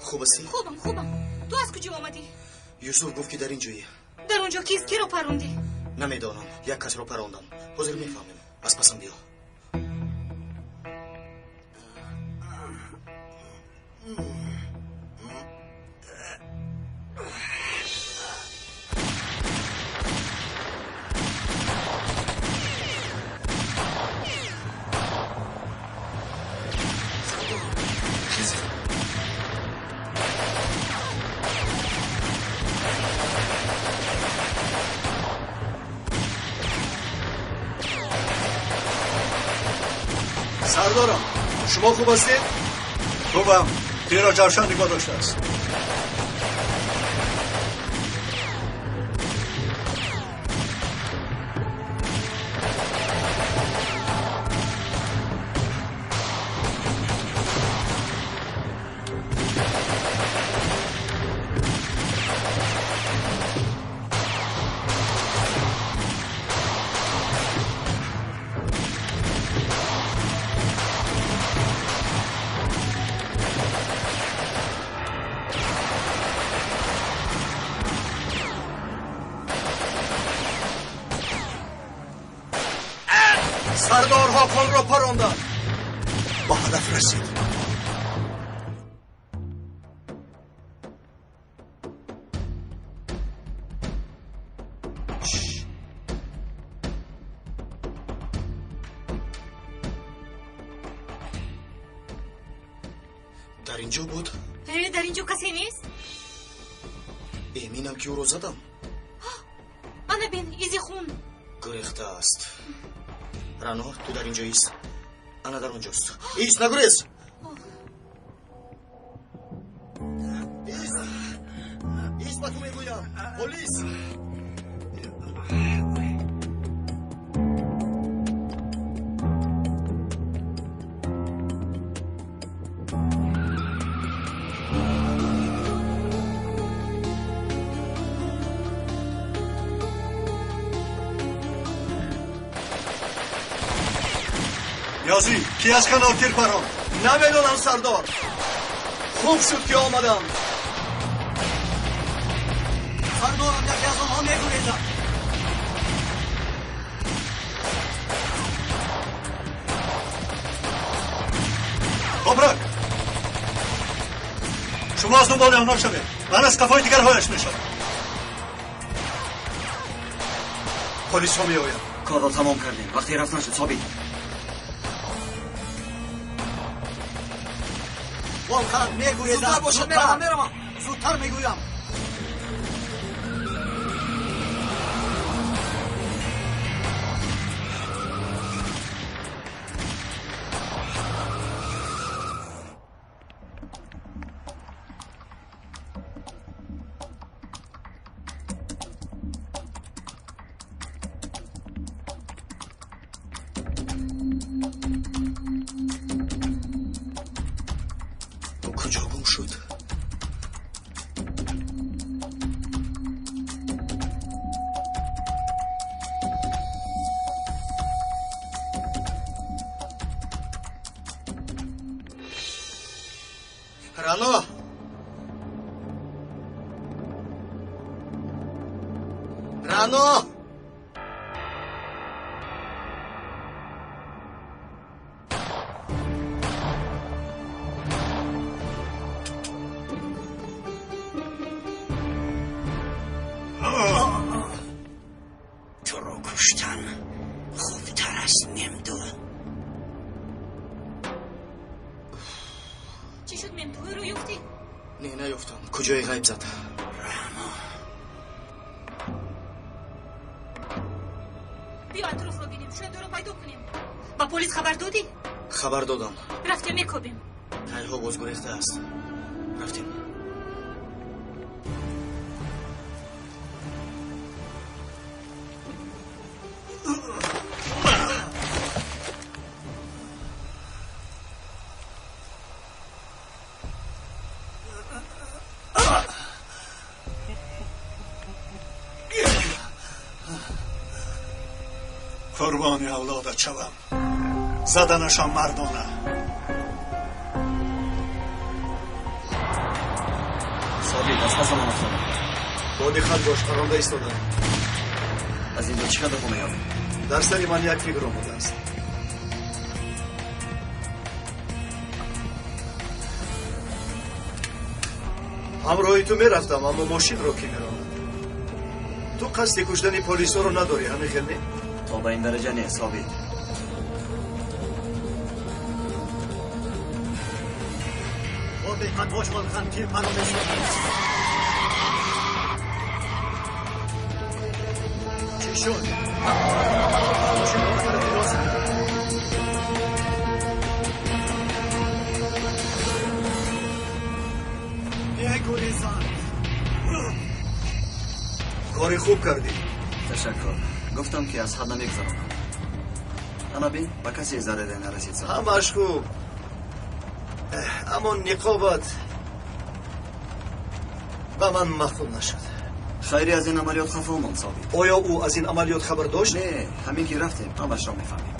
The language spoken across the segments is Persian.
خوب هستی؟ خوبم. تو از کجا آمدی؟ یوسف گفت که در اینجایی. در اونجا کیست؟ کی رو پروندی؟ نمیدانم. یک کس رو پروندم. حاضر میفهمیم. از پسم بیا. سردارم شما خوب هستید؟ خوبم. تیر جوشن نگاه داشته است. سردار هاکان را پراندن. با هدف رسید. در اینجا بود؟ در اینجا کسی نیست؟ امینم که او رو زدم. آنه بین ایزی خون گریخته است. رانا تو در اینجا ایست. انا در اونجاست. ایست نگریز. ایست با تو میگویم. پلیس. یازی کی از کنار تیر پران؟ نمیدونم سردار. خوب شد که آمدم. سردارم یکی از آنها میگویدم. کبرک شما از دنبال آنها شوید. من از کفای دیگرهایش میشم. پلیس ها میآید. کار را تمام کردیم. وقتی رفتن شد ثابت. والخان میگوید زودتر باشد. میرم. زودتر میگویم. کجا گم شد؟ رانا رانا تو رو کشتن خوبتر است ممدو. چی شد ممدوی رو یفتی؟ نه نیفتم. کجای غیب زد؟ رانا بیا اطراف رو بینیم. شاید رو پیدا کنیم. با پلیس خبر دادی؟ خبر دادم. رفتیم میکوبیم. تایها باز گریخته است. رفتیم. قربانی اولادت شوم. زدنشان مردانه. دست از آن افتادم. با دقت باش، پرونده ایستاده. از اینجا چی قدر کنه یابی؟ در سر من یک فیگر آمده است. همراهی تو میرفتم اما ماشین رو کی میراند؟ تو قصد کشتن پلیس رو نداری همین خیلی؟ تا به این درجه نیست حابی. با دقت باش والخان تیر پرونده شد. چی شد؟ ماشین رو بخوره پیراز. کاری خوب کردی. تشکر. گفتم که از حد نمیگذرم. انا بین با کسی ضرر نرسید صاحب. همش خوب. اما نقابت به من مخول نشد. خیری از این عملیات خفه اومد صاحب. آیا او از این عملیات خبر داشت؟ نه، همین که رفتیم همش را میفهمیم.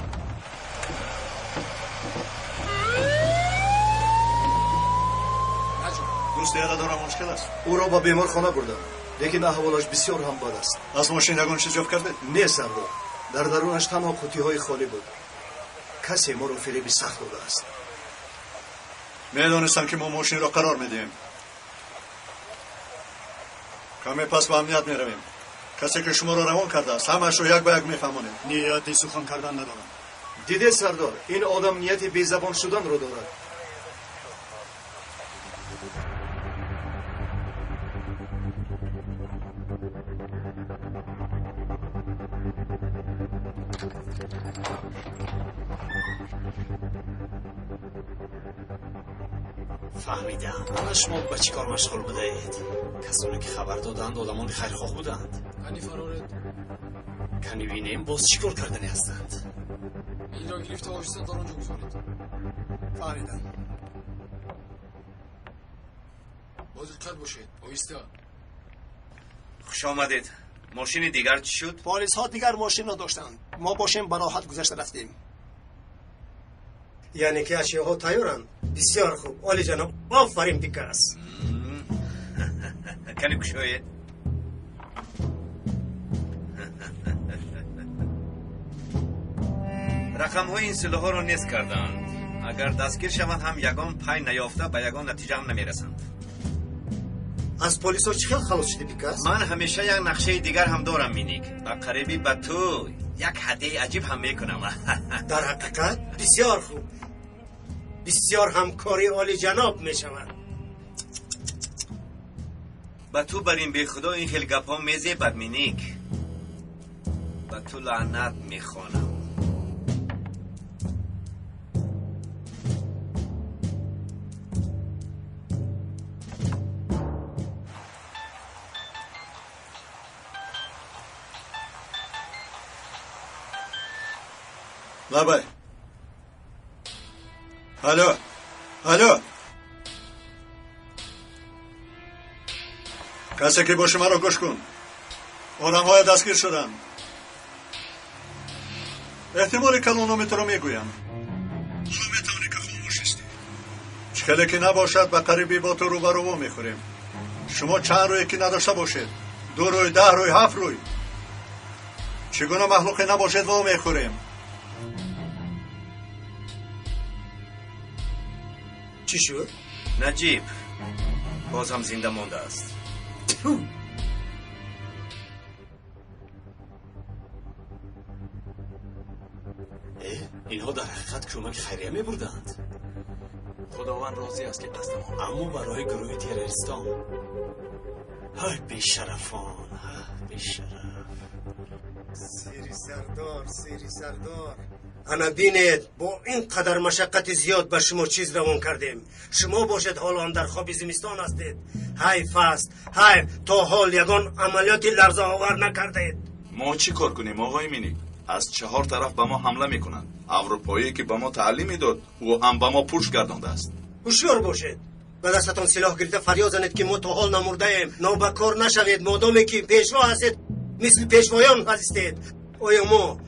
دوست یاد دارم مشکل است. او را با بیمارخانه بردم. لیکن احوالش بسیار هم بد است. از ماشین یگان چیز جفت کرده؟ نه سردار. در درونش تنها قوطی‌های خالی بود. کسی ما رو فریبی سخت داده است. میدانستم که ما ماشین را قرار میدیم. کمی پس به امنیت میرویم. کسی که شما را روان کرده است همش رو یک به یک میفهمانیم. نیتی سخن کردن ندارم. دیده سردار، این آدم نیت بی زبان شدن رو دارد. فهمیدم. حالا شما به چی کار مشغول بودید؟ کسانی که خبر دادند آدمان خیرخواه بودند. کنی فرارد کنی بینیم باز چی کار کردنی هستند؟ این را گرفته آشتن در آنجا گذارید. فهمیدم. باز دقت باشید. آیسته. خوش آمدید. ماشین دیگر چی شد؟ پلیس ها دیگر ماشین نداشتند. ما باشیم به راحت گذشته رفتیم. یعنی که اشیاء تیارن. بسیار خوب. عالی جناب. آفرین پیکاس. کنی کشوید. رقم های این سلاح ها رو نیست کردند. اگر دستگیر شوند هم یگان پای نیافته به یگان نتیجه هم نمیرسند. از پلیس ها چی خیلی خلاص شدی پیکاس؟ من همیشه یک نقشه دیگر هم دارم مینیک. با قریبی به تو یک هدیه عجیب هم میکنم. در حقیقت بسیار خوب. بسیار همکاری عالی جناب می شود. با تو بر این بی خدا این خیلی گپ ها میزی بر مینیک. با تو لعنت میخوانم. لابای. الو. کسی که باشه مرا گوش کن. آدم های دستگیر شدن. احتمال کلانام تو رو میگویم. حالا میتونی که خاموش استی. چکلی که نباشد به قریبی با تو روبرو میخوریم. شما چند روی که نداشته باشید. 2 روی 10 روی 7 روی. چگونه مخلوقی نباشد و میخوریم. چی شد؟ نجیب باز هم زنده مانده است. اینها در حقیقت کمک خیریه می بردند. خداوند راضی است که قصد ما. اما برای گروه تروریستان. های بیشرفان. بیشرف. سیری سردار. انا بینید با این قدر مشقت زیاد به شما چیز روان کردیم. شما باشد حال هم در خواب زمستان هستید. حیف است. حیف تا حال یگان عملیاتی لرزه آور نکردید. ما چی کار کنیم آقای مینیک؟ از 4 طرف به ما حمله میکنند. اروپایی که به ما تعلیم داد او هم به ما پوش گردانده است. هوشیار باشید. به دستتان سلاح گرفته فریاد زنید که ما تا حال نمرده ایم. نابکار نشوید. مادامی که پیشوا هستید مثل پیشوایان هستید. آیا ما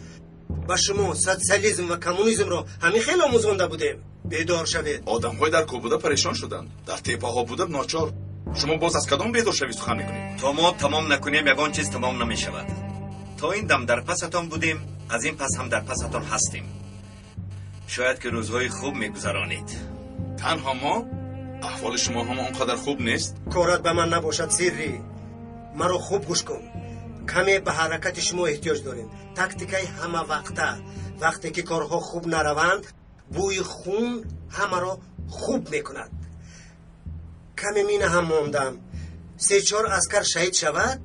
با شما سوسیالیسم و کمونیسم را همین خیلی آموزانده بودیم؟ بیدار شوید. آدم های در کوبوده پریشان شدند. در تپه ها بوده ناچار شما باز از کدام بیدار شوی سخن میکنید؟ تا ما تمام نکنیم یگان چیز تمام نمیشود. تا این دم در پستان بودیم، از این پس هم در پستان هستیم. شاید که روزهای خوب میگذرانید. تنها ما؟ احوال شما هم اونقدر خوب نیست؟ کارات به من نباشد سیری. مرا خوب گوش کن. کمی به حرکت شما احتیاج داریم. تاکتیکای همه وقتی که کارها خوب نروند، بوی خون همه را خوب میکند. کمی مینه هم موندم. 3-4 عسکر شهید شود،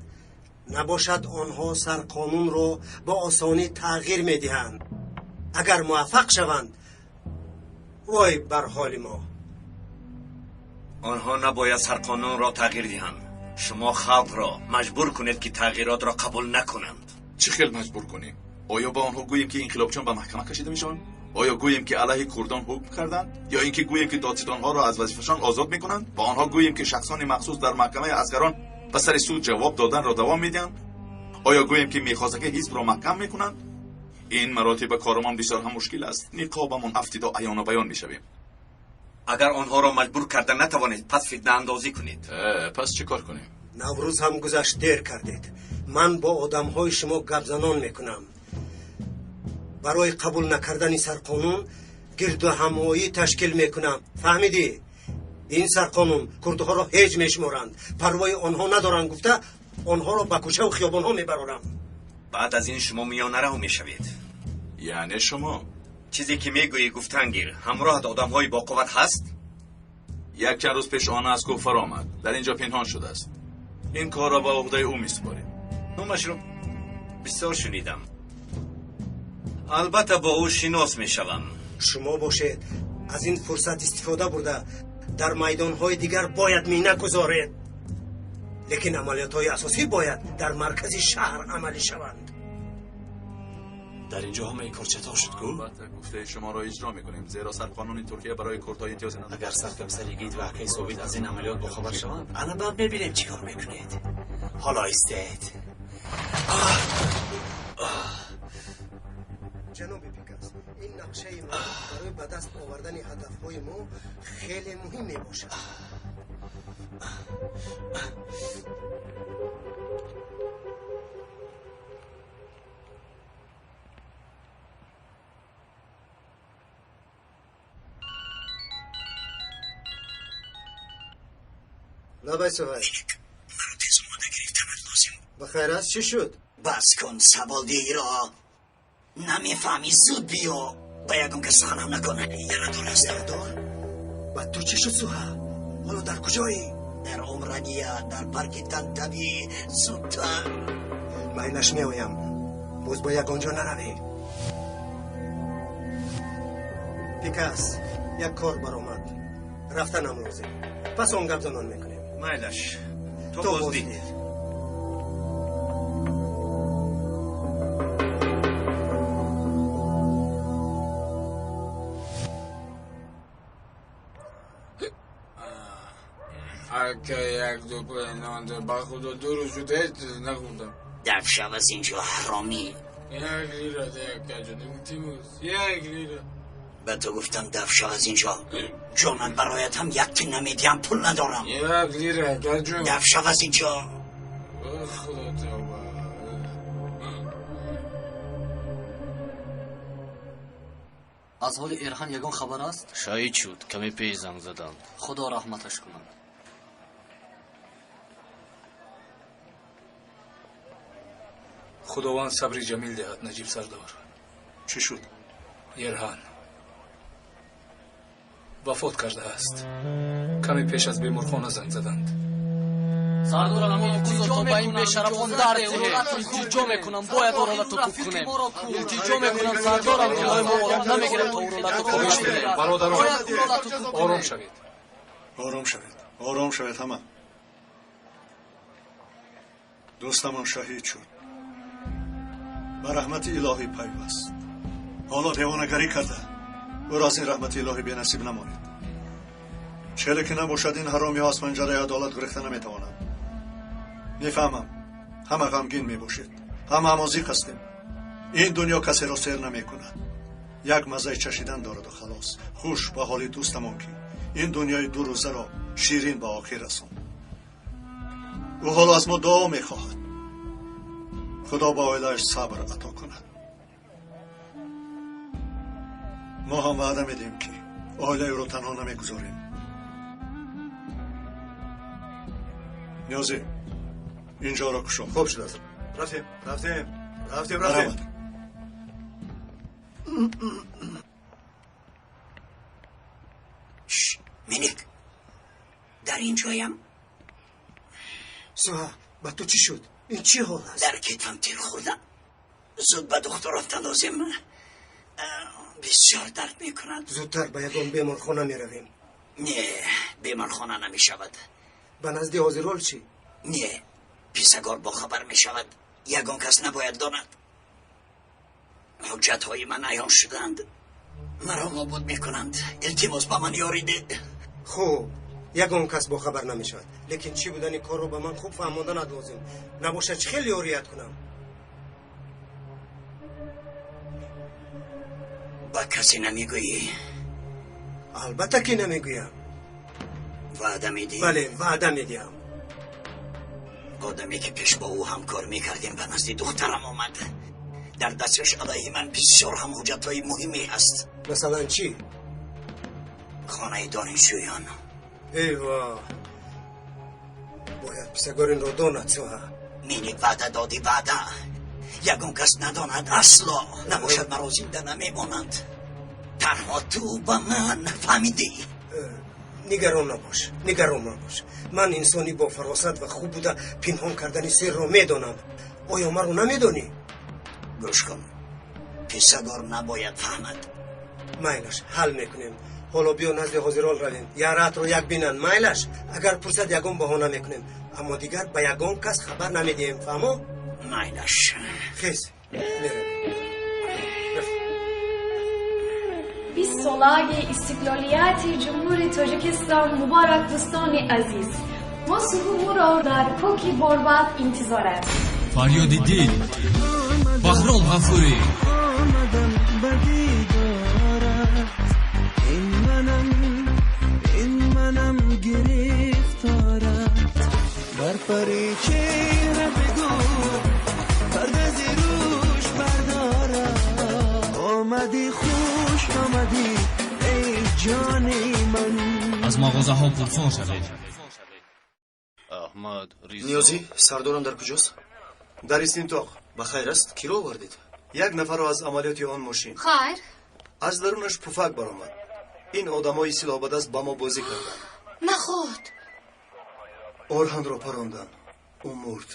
نباشد آنها سرقانون را با آسانی تغییر میدهند. اگر موفق شوند، وای بر حال ما. آنها نباید سرقانون را تغییر دهند. شما خلق را مجبور کنید که تغییرات را قبول نکنند. چه خیلی مجبور کنیم؟ آیا با آنها گوییم که انقلابچیان به محکمه کشیده میشوند؟ آیا گوییم که علیه کردان حکم کردند؟ یا اینکه گوییم که دادستانها را از وظیفه‌شان آزاد میکنند؟ با آنها گوییم که شخصان مخصوص در محکمه اسکران به سر سود جواب دادن را دوام میدهند؟ آیا گوییم که میخواستگی حزب را محکم میکنند؟ این مراتب کارمان بسیار هم مشکل است. نقابمان افتیدا عیان و بیان میشویم. اگر آنها را مجبور کردن نتوانید، پس فتنه اندازی کنید. پس چه کار کنیم؟ نوروز هم گذشت، دیر کردید. من با آدم‌های شما گپ زنان میکنم. برای قبول نکردن سرقانون گرد و همایی تشکیل میکنم. فهمیدی؟ این سرقانون کردها را هیچ میشمارند. پروای آنها ندارند. گفته آنها را به کوچه و خیابانها میبرارم. بعد از این شما میانه رو میشوید. یعنی شما چیزی که میگویی گفتنگیر همراه آدم‌های با قوت هست؟ یک چند روز پیش آن از کفر آمد. در اینجا پنهان شده است. این کار را به عهده او میسپاریم. نامش رو بسیار شنیدم. البته با او شناس میشوم. شما باشید از این فرصت استفاده برده در میدانهای دیگر باید مینه گذارید. لیکن عملیات‌های اساسی باید در مرکز شهر عملی شوند. در اینجا همه این کار چطور شد گو؟ البته گفته شما را اجرا میکنیم، زیرا سرقانون ترکیه برای کردها امتیاز ندارد. اگر سرکمسری گید و حقی ثابت از این عملیات با خبر شوند، انا بعد میبینیم چی کار میکنید. حالا ایستید. جناب پیکاس، این نقشه ما برای به دست آوردن هدفهای ما خیلی مهم می باشد. لابای سوهای مرا تیز آماده گرفتمت لازم. بخیر است چی شد؟ بس کن سبالدهی را. نمیفهمی زود بیا. با یکم که سخنم نکنه. یه ندار است دار. و تو چی شد سوها؟ حالا در کجایی؟ در عمرانیه، در پارک تنتبی. زودتر مایلش می آیم. باز با یک آنجا نروی. پیکاس یک کار برآمد. رفتنم لازم. پس آن گپ زنان میکنیم. مایلش تو تو بازدید. که یک دو پنانده با خدا 2 روز شده هیچ چیز نخوندم. دف شو از اینجا حرامی. 1 لیره ده یک کجا تیموز 1 لیره. به تو گفتم دف شو از اینجا. جانم برایت هم یک تین نمیدیم، پول ندارم. 1 لیره کجا دف شو از اینجا. خدا توبه. از حال ارهان یگان خبر است؟ شاید شد. کمی پیش زنگ زدم. خدا رحمتش کنند. خداوند صبری جمیل دهد نجیب سردار. چی شد؟ ارهان وفات کرده است. کمی پیش از بیمارخانه زنگ زدند. سردارم التجا با این بیشرفان درد التجا میکنم باید اورالت رو کوب کنیم. التجا میکنم سردارم جلوی ما آرام نمیگیرم تا اورالت رو کوبش کنیم. برادران آرام شوید. آرام شوید. آرام شوید همه. دوستمان شهید شد. به رحمت الهی پیوست. حالا دیوانگری کرده. او را از این رحمت الهی بی نصیب نمانید. چه که نباشد این حرامی ها از پنجره عدالت گریخته نمیتوانند. میفهمم همه غمگین میباشید، همه امازیق هستیم. این دنیا کسی را سیر نمیکند. یک مزه چشیدن دارد و خلاص. خوش به حال دوستمان که این دنیای 2 روزه را شیرین به آخر رساند. او حالا از ما دعا میخواهد. خدا با عائله‌اش صبر عطا کند. ما هم وعده میدیم که عائله او رو تنها نمیگذاریم. نیازی اینجا را کشم. خوب شد است. رفتیم. مینیک در اینجایم. سوها با تو چی شد؟ این چی حال است؟ در کتم تیر خوردم. زود به دکتر رفتن لازم. بسیار درد میکند. زودتر به یکم بیمارخانه میرویم. نه بیمارخانه نمیشود. به نزد حاضرال چی؟ نه پیسگار با خبر میشود. یگان کس نباید داند. حجت های من عیان شدند. مرا نابود میکنند. التماس به من یاری ده. خوب یگان کس با خبر نمیشود. لیکن چی بودن این کار رو به من خوب فهماندن لازم. نباشه چه خیلی یاریت کنم. با کسی نمیگویی؟ البته که نمیگویم. وعده میدی؟ بله وعده میدیم. آدمی که پیش با او همکار میکردیم به نزد دخترم آمد. در دستش علیه من بسیار هم حجتهای مهمی هست. مثلا چی؟ خانه دانشجویان. ایوا باید پیسگار این رو داند. سوها مینیک وعده دادی وعده. یگان کس نداند اصلا. نباشد مرا زنده نمیمانند. تنها تو با من فهمیدی؟ نگران نباش. من انسانی با فراست و خوب بوده پنهان کردن سر رو میدانم. آیا من رو نمیدانی؟ گوش کن پیسگار نباید فهمد. مایلش حل میکنیم. حالا بیا نزد حاضرال رویم. یارت رو یک بینن. مایلش اگر پرسد یگان بهانه میکنیم. اما دیگر به یگان کس خبر نمیدیم. فهمو؟ مایلش خیز میرویم. 20 سالگی استقلالیت جمهوری تاجیکستان مبارک دوستان عزیز. ما صبح را در کوکی بارباد انتظار است. فریاد دل بهرام غفوری. این منم گرفتارت بر پری چهره بگو پرده زیروش بردارم. آمدی خوش آمدی ای جانی من. از مغازه ها پرسان شدید. احمد نیازی سردارم در کجاست؟ در استینتاق. بخیر است. کی رو آوردید؟ یک نفر رو از عملیات آن ماشین. خیر از درونش پفک برآمد. این آدمای سلاح به دست با ما بازی کردن. نخود اورهان رو پراندن. او مرد.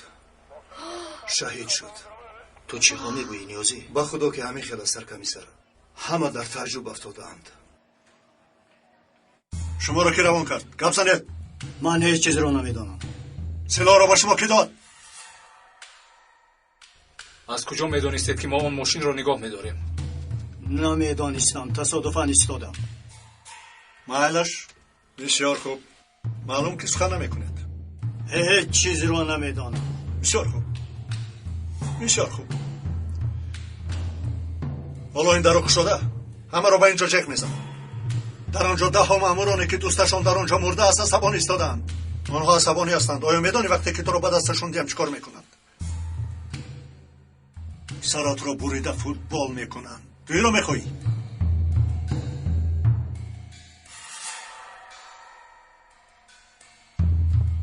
شهید شد. تو چی ها میگویی نیازی؟ با خدا که همین خیلی سرکمی سر. همه در تعجب افتادند. شما را کی روان کرد؟ گپ زنید. من هیچ چیز رو نمیدانم. سلاح را با شما کی داد؟ از کجا میدانستید که ما اون ماشین رو نگاه میداریم؟ نمیدانستم. تصادفاً ایستادم. مایلش بسیار خوب. معلوم که سخن نمیکنید. هیچ چیز رو نمیدانم. بسیار خوب. حالا این درو شده همه رو به اینجا چک میزن. در آنجا 10 مامورانی که دوستشون در آنجا مرده است عصبانی ایستادند. آنها عصبانی هستند. آیا میدانی وقتی که تو رو به دستشون دیم چیکار میکنند؟ سرات رو بریده فوتبال میکنند. تو اینو میخوایی؟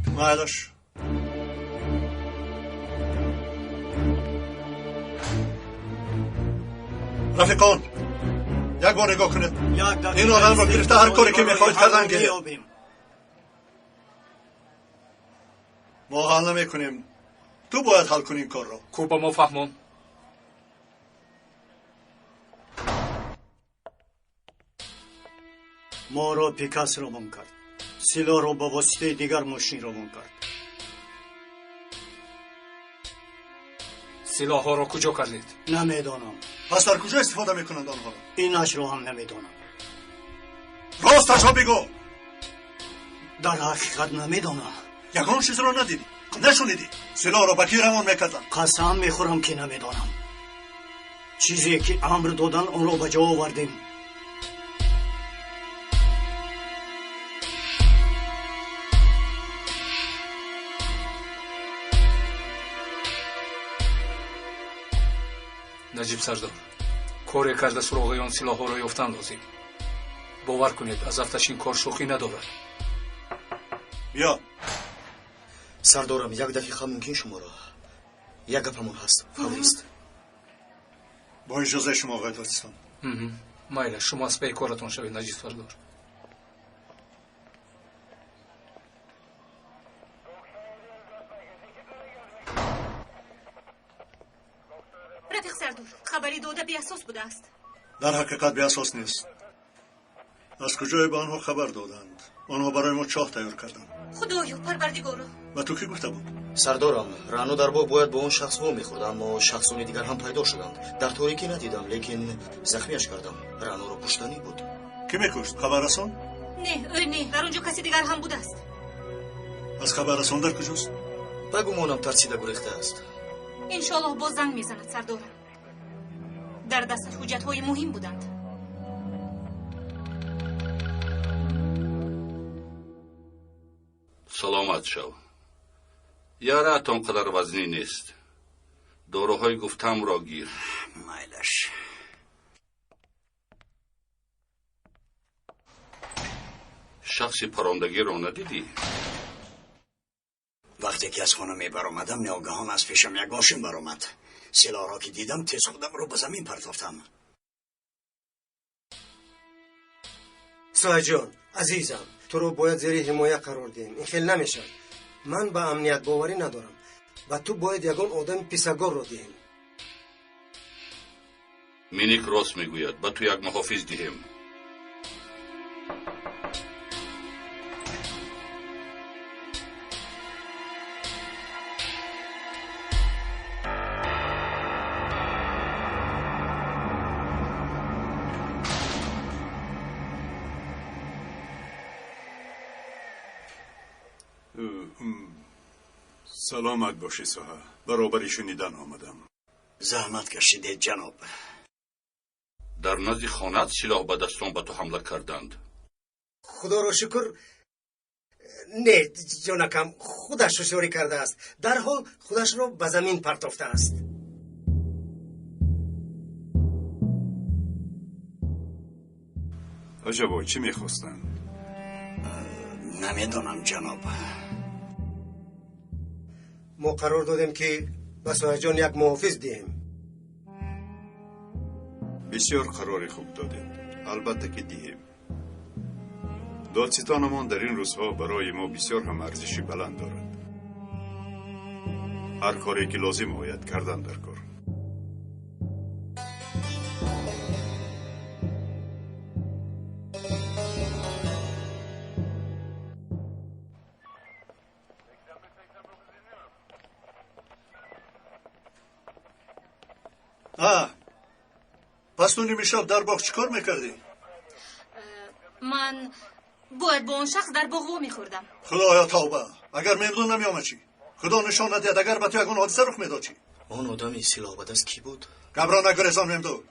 مایلش رفیقان یک بار نگاه کنید. این آدم رو گرفته هر کاری که میخواید کردن گیرید. ما حل نمیکنیم. تو باید حل کنی این کار رو. کوبا ما فهمون. ما را پیکاس روان کرد. سلاح را با واسطه دیگر ماشین روان کرد. سلاح ها را کجا کردید؟ نمیدانم. پس در کجا استفاده میکنند آنها را؟ اینش رو هم نمیدانم. راستش را بگو. در حقیقت نمیدانم. یگان چیز را ندیدی؟ نشونیدی؟ سلاح را به کی روان میکردن؟ قسم میخورم که نمیدانم. چیزی که امر دادن اون رو به جا آوردیم. наҷиб сардор коре карда суроғи он силоҳҳоро ёфтан лозим. бовар кунед аз ҳафташ ин кор шӯхӣ надорад. биё. сардорам, як дақиқа мумкин шуморо? як гапамон ҳаст. фаврист. бо иҷозаи шумо оғои додистон. майла, шумо аз паи коратон шавед наҷиб сардор. рафиқ сардор, хабари дода беасос будааст. дар ҳақиқат беасос нест. аз куҷое ба онҳо хабар доданд? онҳо барои мо чоҳ тайёр карданд. худоё парвардигоро. ба ту кӣ гуфта буд? сардорам, раъно дар боб бояд ба он шахс во мехӯрд, аммо шахсони дигар ҳам пайдо шуданд. дар торикӣ надидам, лекин захмияш кардам. раъноро куштанӣ буд. кӣ мекушт? хабаррасон? не, ӯ не, дар он ҷо каси дигар ҳам будааст. аз хабаррасон дар куҷост? ба гумонам тарсида гурехтааст. иншоаллоҳ боз занг мезанад сардорам. дар дасташ ҳуҷҷатҳои муҳим буданд. саломат шав. яраат он қадар вазнӣ нест. дороҳои гуфтамро гир. майлаш. шахси парондагиро надидӣ? вақте ки аз хона мебаромадам ногаҳон аз пешам як мошин баромад. силоҳро ки дидам тез худамро ба замин партофтам. соҳиҷон азизам, туро бояд зери ҳимоя қарор диҳем. ин хел намешавад. ман ба амният боварӣ надорам. ба ту бояд ягон одами писагорро диҳем. миник рост мегӯяд. ба ту як муҳофиз диҳем. саломат бошӣ соҳа. баробари шунидан омадам. заҳмат кашидед ҷаноб. дар назди хонаат силоҳ ба дастон ба ту ҳамла карданд? худоро шукр не ҷонакам, худаш ҳушёрӣ кардааст. дарҳол худашро ба замин партофтааст. аҷабо чӣ мехостанд? намедонам ҷаноб. мо қарор додем ки ба соҳиҷон як муҳофиз диҳем. бисёр қарори хуб додед. албатта ки диҳем. додситонамон дар ин рӯзҳо барои мо бисёр ҳам арзиши баланд дорад. ҳар коре ки лозим ояд кардан дар кор. пас ту нимишаб дар боғ чӣ кор мекардӣ? ман бояд бо он шахс дар боғ во мехӯрдам. худоё тавба. агар мемнун намеомад чӣ? худо нишон надиҳад агар ба ту ягон ҳодиса рух медод чӣ? он одами силоҳ ба даст кӣ буд? габро нагурезон мемду.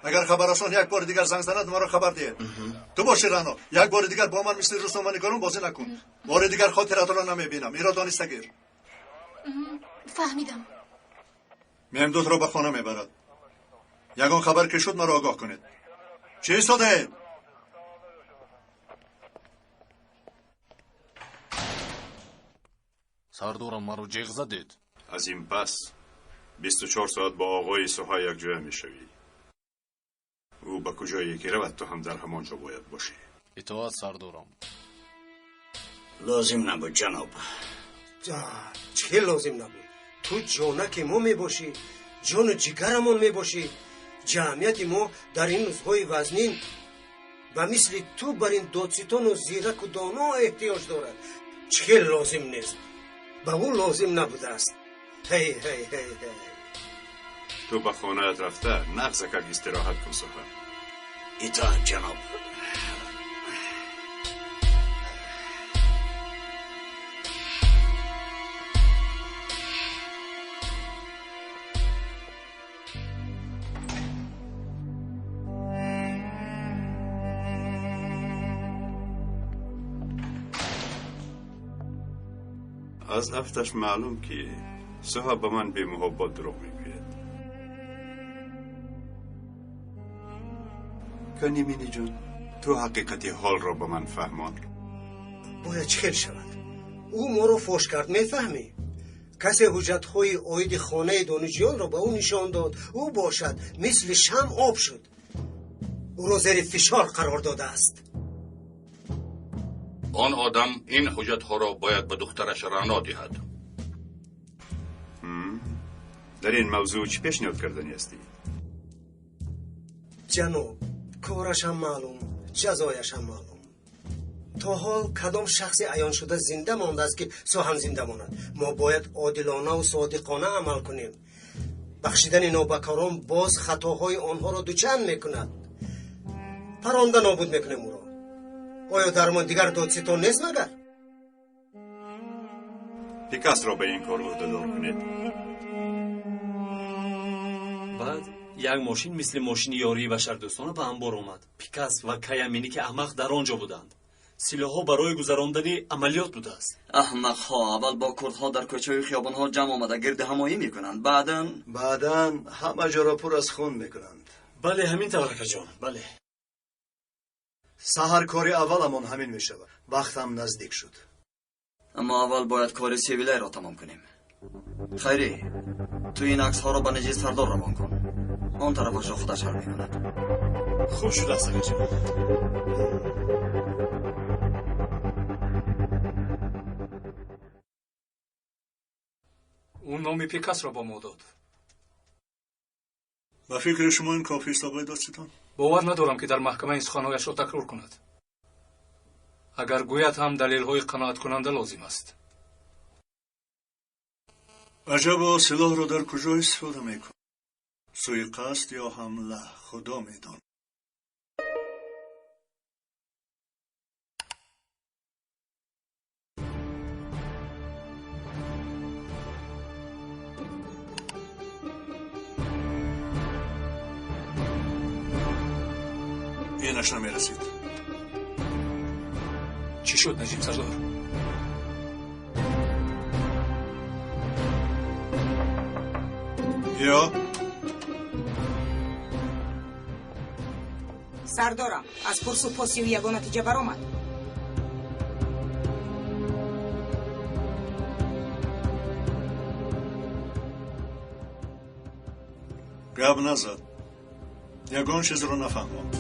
агар хабаррасон як бори дигар занг занад маро хабар диҳед. ту бошӣ раъно. як бори дигар бо ман мисли рӯзноманигорон бозӣ накун. бори дигар хотиратро намебинам. инро дониста гир. фаҳмидам. мемдудро ба хона мебарад. ягон хабар ки шуд маро огоҳ кунед. чӣ истодаед? сардорам, маро ҷеғ задед. аз ин пас 24 соат бо оғои суҳа якҷоя мешавӣ. ӯ ба куҷое ки равад ту ҳам дар ҳамон ҷо бояд бошӣ. итоат сардорам. лозим набуд ҷаноб. чӣ лозим набуд? ту ҷонаки мо мебошӣ, ҷону ҷигарамон мебошӣ. ҷамъияти мо дар ин рӯзҳои вазнин ба мисли ту бар ин додситону зираку доно эҳтиёҷ дорад. чӣ лозим нест? ба ӯ лозим набудааст. ҳей ҳей ҳей ҳей. ту ба хонаят рафта нағзакак истироҳат кун соҳа. итоат ҷаноб. аз афташ маълум ки соҳа ба ман бемуҳаббат дурӯғ мегӯяд. میکنی مینی جون؟ تو حقیقت حال را به من فهمان. باید چکل شود. او ما رو فوش کرد، میفهمی؟ کسی حجت‌های عاید خانه دانشجویان را به او نشان داد. او باشد مثل شمع آب شد. او را زیر فشار قرار داده است. آن آدم این حجت ها را باید به دخترش رعنا دهد. در این موضوع چی پیشنهاد کردنی هستی؟ جناب، کارش هم معلوم، جزایش هم معلوم. تا حال کدام شخصی عیان شده زنده مانده است که سوهم زنده ماند؟ ما باید عادلانه و صادقانه عمل کنیم. بخشیدن نابکاران باز خطاهای آنها را دوچند میکند. پرانده نابود میکنه او را. آیا درمان دیگر دادستان نیست مگر؟ پیکاس را به این کار عهده‌دار کنید. بعد یک ماشین مثل ماشین یاری بشردوستانه به انبار آمد. پیکاس و کایامینی که احمق در آنجا بودند. سلاح‌ها برای گذراندن عملیات بوده است. احمق‌ها اول با کردها در کوچه و خیابان‌ها جمع آمده گرد همایی میکنند. بعداً همه جا را پر از خون میکنند. بله همین طور جان. بله. سحر کاری اولمون همین میشود. وقتم نزدیک شد. اما اول باید کار سیویلای را تمام کنیم. خیری، تو این عکس ها را به نجیز سردار روان کن. آن طرفش را خودش حل میکند. خوب شد است جان. اون نام پیکاس را با ما داد. و فکر شما این کافی است آقای دادستان؟ باور ندارم که در محکمه این سخنهایش را تکرار کند. اگر گوید هم دلیل های قناعت کننده لازم است. عجبا سلاح را در کجا استفاده میکن؟ سوءقصد یا حمله خدا میدان. اینش نمیرسید. چی شد نجیب سردار؟ یا سردارم از پرس و پاسی و یگان نتیجه برآمد. گپ نزد. یگان چیز رو نفهمم.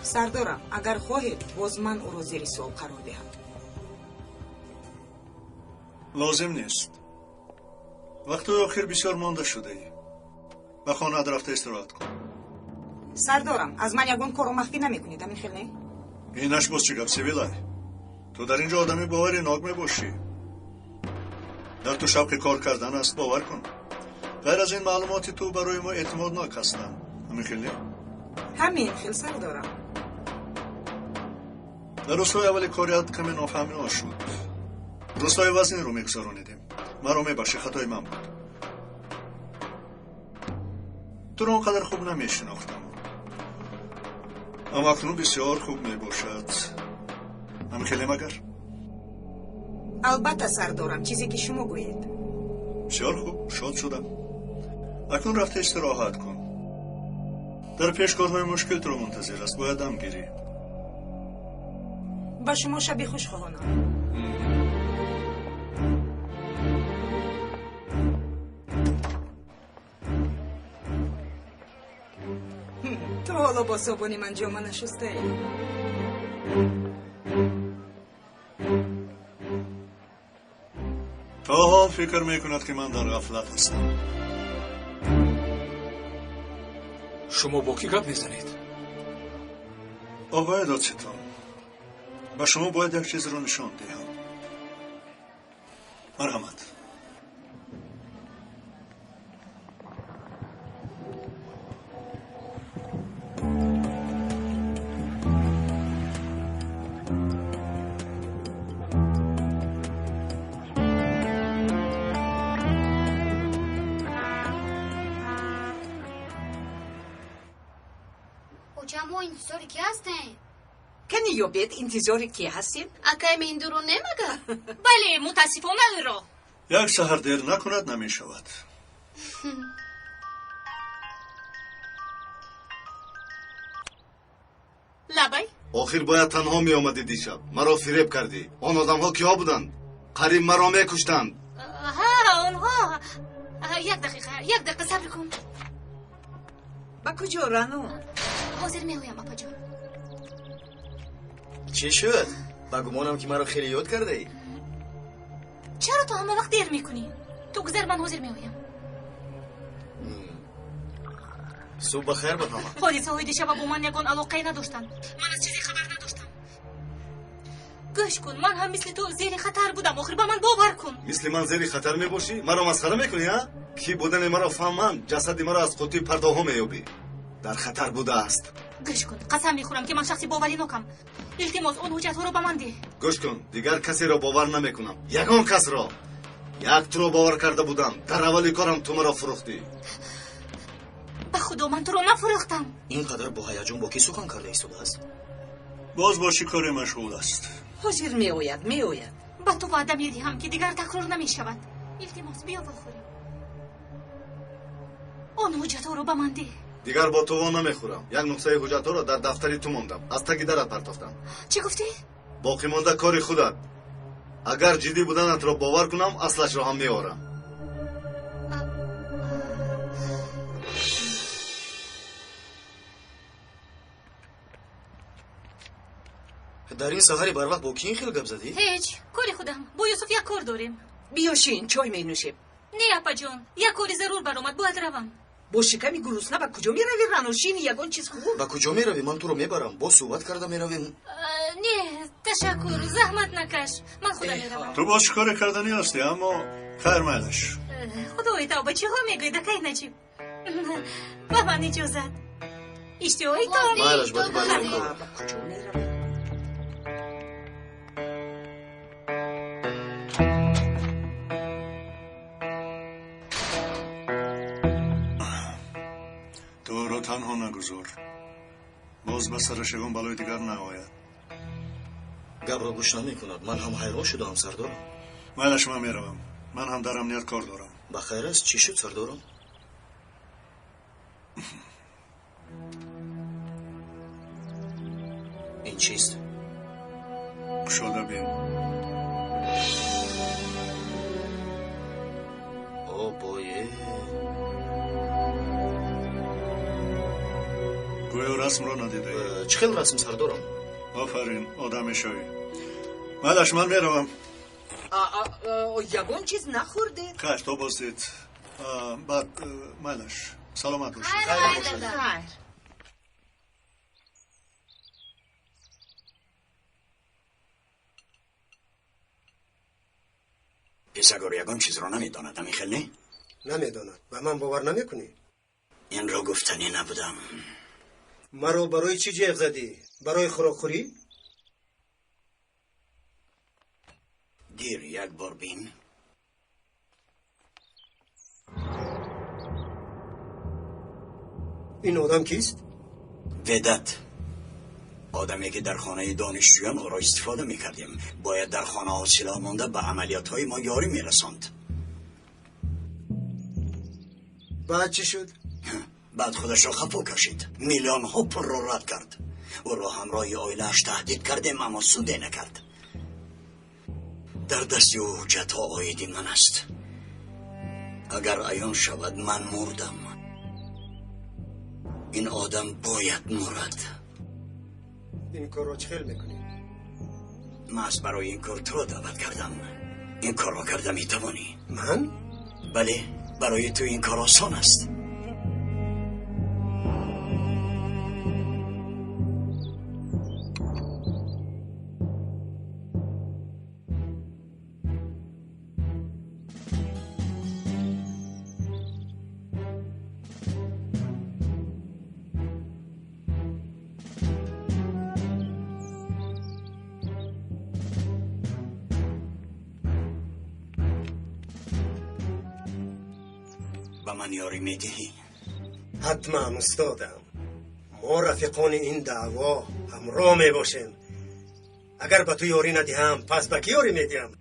سردارم اگر خواهید باز من او را زیر سوال قرار دهم. لازم نیست. وقت آخر بسیار مانده شده ای. به خانه رفته استراحت کن. سردارم از من یگان کارو مخفی نمیکنید همین خیلی نه؟ اینش باز چی گپ سیویلای؟ تو در اینجا آدمی باوری ناگ میباشی. در تو شوق کار کردن است، باور کن. غیر از این معلوماتی تو برای ما اعتمادناک هستن. همین خیلی نه؟ همین خیلی سردارم. در روزهای اول کاریت کمی نافهمی شد. روزهای وزنی رو میگذرانیدیم. من رو میبخشی، خطای من بود. تو رو اونقدر خوب نمیشناختم. اما اکنون بسیار خوب میباشد. همین خیلی مگر؟ البته سردارم چیزی که شما گویید. بسیار خوب، شاد شدم. اکنون رفته استراحت کن. در پیشکارهای مشکل تو رو منتظر است. باید دم گیری. با شما شبی خوش خواهانم. تو حالا با صابونی من جامه نشسته ای؟ تا حال فکر میکند که من در غفلت هستم. شما با کی گپ میزنید؟ آقای دادستان، به شما باید یک چیز رو نشان دهم. مرحمت. ما انتظار کی هستیم؟ کنی یا بیت انتظار کی هستیم؟ اکای من درو نمگه؟ بله متاسفانه را. یک سحر دیر نکند نمی شود. لبای آخر باید تنها می آمدی دیشب. مرا فریب کردی. آن آدم ها کیا بودند؟ قریب مرا می کشتند. ها اونها یک دقیقه صبر کن. با کجا رانو؟ حاضر میگویم اپا جان. چی شد؟ با گمانم که مرا خیلی یاد کرده ای. چرا تو همه وقت دیر میکنی؟ تو گذر من حاضر میگویم. صبح بخیر به همه. پلیسا های دیشب با من یکان علاقه نداشتن. من از چیزی خبر نداشتم. گوش کن، من هم مثل تو زیر خطر بودم. آخر با من باور کن. مثل من زیر خطر می باشی؟ مرا مسخره میکنی ها؟ کی بودن مرا فهمم جسد مرا از قطی پرده ها میابی. در خطر بوده است. گوش کن، قسم میخورم که من شخصی باوری نکم. التماس اون حجت ها رو به من ده. گوش کن، دیگر کسی را باور نمیکنم. یگان کس را. یک تو را باور کرده بودم. در اولی کارم تو مرا فروختی. به خدا من تو رو نفروختم. اینقدر با هیجان با کی سخن کرده ایستاده است؟ باز با شکار مشغول است. حاضر میآید. به تو وعده میدهم که دیگر تکرار نمیشود. التماس بیا بخوریم. اون حجت ها رو به من ده. دیگر با تو وا نمیخورم. یک نسخه حجت ها را در دفتری تو ماندم. از تک درت پرداختم. چی گفتی؟ باقی مانده کاری خودت. اگر جدی بودنت را باور کنم اصلش را هم میارم. در این سحری بر وقت با کی خیلی گپ زدی؟ هیچ، کاری خودم. با یوسف یک کار داریم. بیاشین چای می نوشیم. نه اپا جان، یک کاری ضرور برآمد. باید روم. با شکمی گرسنه با کجا میروی رانوشین؟ یگان چیز خوب. با کجا میروی؟ من تو رو میبرم. با صحبت کرده میرویم. نه تشکر، زحمت نکش. من خودم میروم. تو باز شکار کردنی هستی اما خیر میلش. خدای توبه چی ها میگوی دکای نجیب. به من اجازت. اشتیایی تا میلش باید بریم. کجا میروی؟ تو را تنها نگذار. باز به سرش یگان بلای دیگر نآید. گپ را گوش نمیکند. من هم حیران شدم سردارم. میلش من میروم. من هم در امنیت کار دارم. بخیر است. چی شد سردارم؟ این چیست؟ گشاده بین. او بایه. گویا رسم را ندیده. چه خیلی رسم سردارم؟ آفرین آدم شایی. میلش من میروم. یگان چیز نخورده؟ خیر تو بازدید. بعد میلش سلامت باشید. خیر. پیسگار یگان چیز را نمیداند همیخل نه؟ نمیداند. و من باور نمیکنی؟ این را گفتنی نبودم. مرا برای چی جیغ زدی؟ برای خوراکخوری؟ گیر یک بار بین. این آدم کیست؟ ودت. آدمی که در خانه دانشجویان او را استفاده میکردیم. باید در خانه ها سلاح مانده به عملیات های ما یاری میرساند. بعد چی شد؟ بعد خودش را خفا کشید. میلیون ها پول را رد کرد. او را همراه آیله‌اش تهدید کردیم اما سودی نکرد. در دستی او حجت ها آیدی من است. اگر عیان شود من مردم. این آدم باید مرد. این کار را چخیل میکنی؟ من برای این کار تو را دعوت کردم. این کار را کرده میتوانی. من؟ بله، برای تو این کار آسان است. به من یاری میدهی؟ حتما استادم. ما رفیقان این دعوا همراه می باشیم. اگر به تو یاری ندهم پس به کی یاری میدیم؟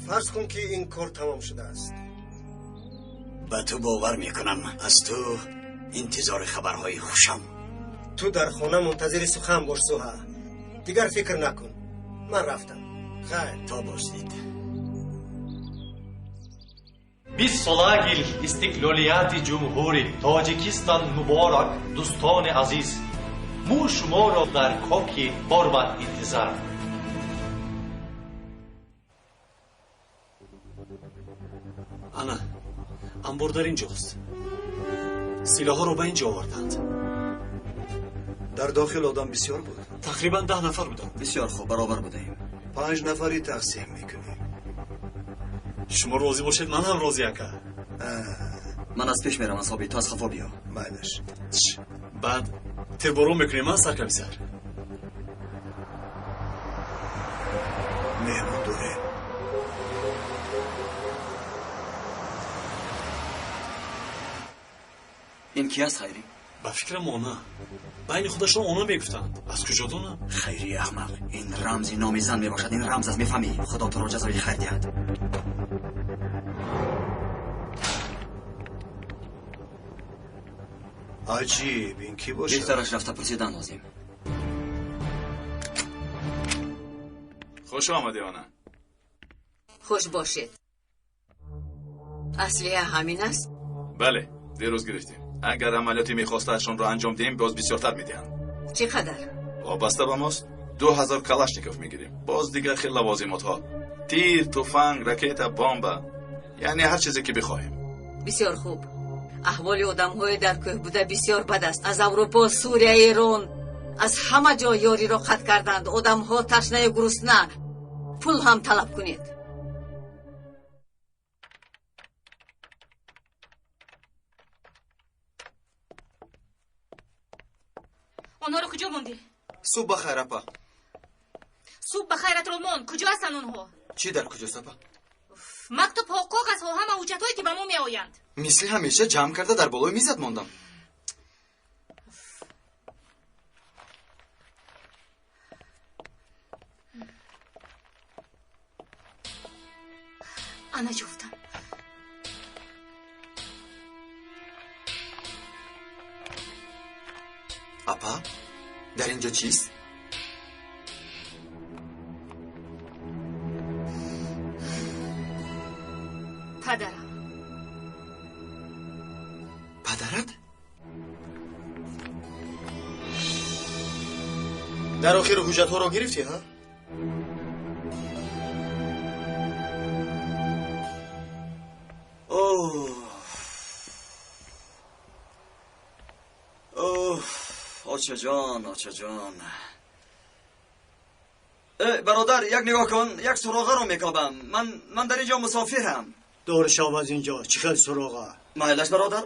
فرض کن که این کار تمام شده است. به تو باور میکنم از تو انتظار خبرهای خوشم. تو در خانه منتظر سخن باش سوها. دیگر فکر نکن. من رفتم. خیر تا باشید. biz solagil istiqloliyati jumhuri Tojikiston muborak do'stoni aziz mu shumoro dar koki borbat intizar. Ana, انباردار اینجاست. سلاح رو به اینجا آوردند. در داخل آدم بسیار بود. تقریبا 10 نفر بودند. بسیار خوب، برابر بودیم. 5 نفری تقسیم میکنیم. شما راضی باشید، من هم راضی اکا. من از پیش میرم اصحابی، تو از خفا بیا. مایلش. بعد تربارون میکنیم من سرکمی سر. مهمون دوره. این کی است خیری؟ با فکر مونا. بین خودشون اونا میگفتند. از کجا دونم؟ خیری احمق، این رمزی نامی زن میباشد. این رمز از میفهمی. خدا تو را جزای خیر دهد. عجیب، این کی باشه؟ بهترش رفته پرسیدن لازم. خوش آمده آنه. خوش باشید. اصلیه همین است؟ بله، دیروز گرفتیم. اگر عملیاتی میخواستشون را انجام دهیم باز بسیارتر میدهند. چقدر؟ وابسته به ماست 2000 کلاشنیکوف میگیریم. باز دیگر خیلی لوازمات ها، تیر، تفنگ، راکت، بمب، یعنی هر چیزی که بخواهیم. بسیار خوب. احوال آدم‌های در کوه بوده بسیار بد است. از اروپا، سوریه، ایران، از همه جا یاری را قطع کردند. آدم‌ها تشنه گرسنه. پول هم طلب کنید. اونها رو کجا موندی؟ صبح بخیر اپا. صبح بخیرت رو موند. کجا هستن اونها؟ چی در کجاست اپا؟ مکتوب ها، کاغذ ها، همه حجت‌هایی که به ما می آیند. مثل همیشه جمع کرده در بالای میزت موندم. انا جفتم. اپا در اینجا چیست؟ پدرم. پدرت؟ در آخر حجت ها را گرفتی ها؟ آچه جان، آچه جان. برادر یک نگاه کن، یک سراغه رو میکابم. من در اینجا مسافرم. دور شو از اینجا. چیکار سراغه؟ مایلش برادر.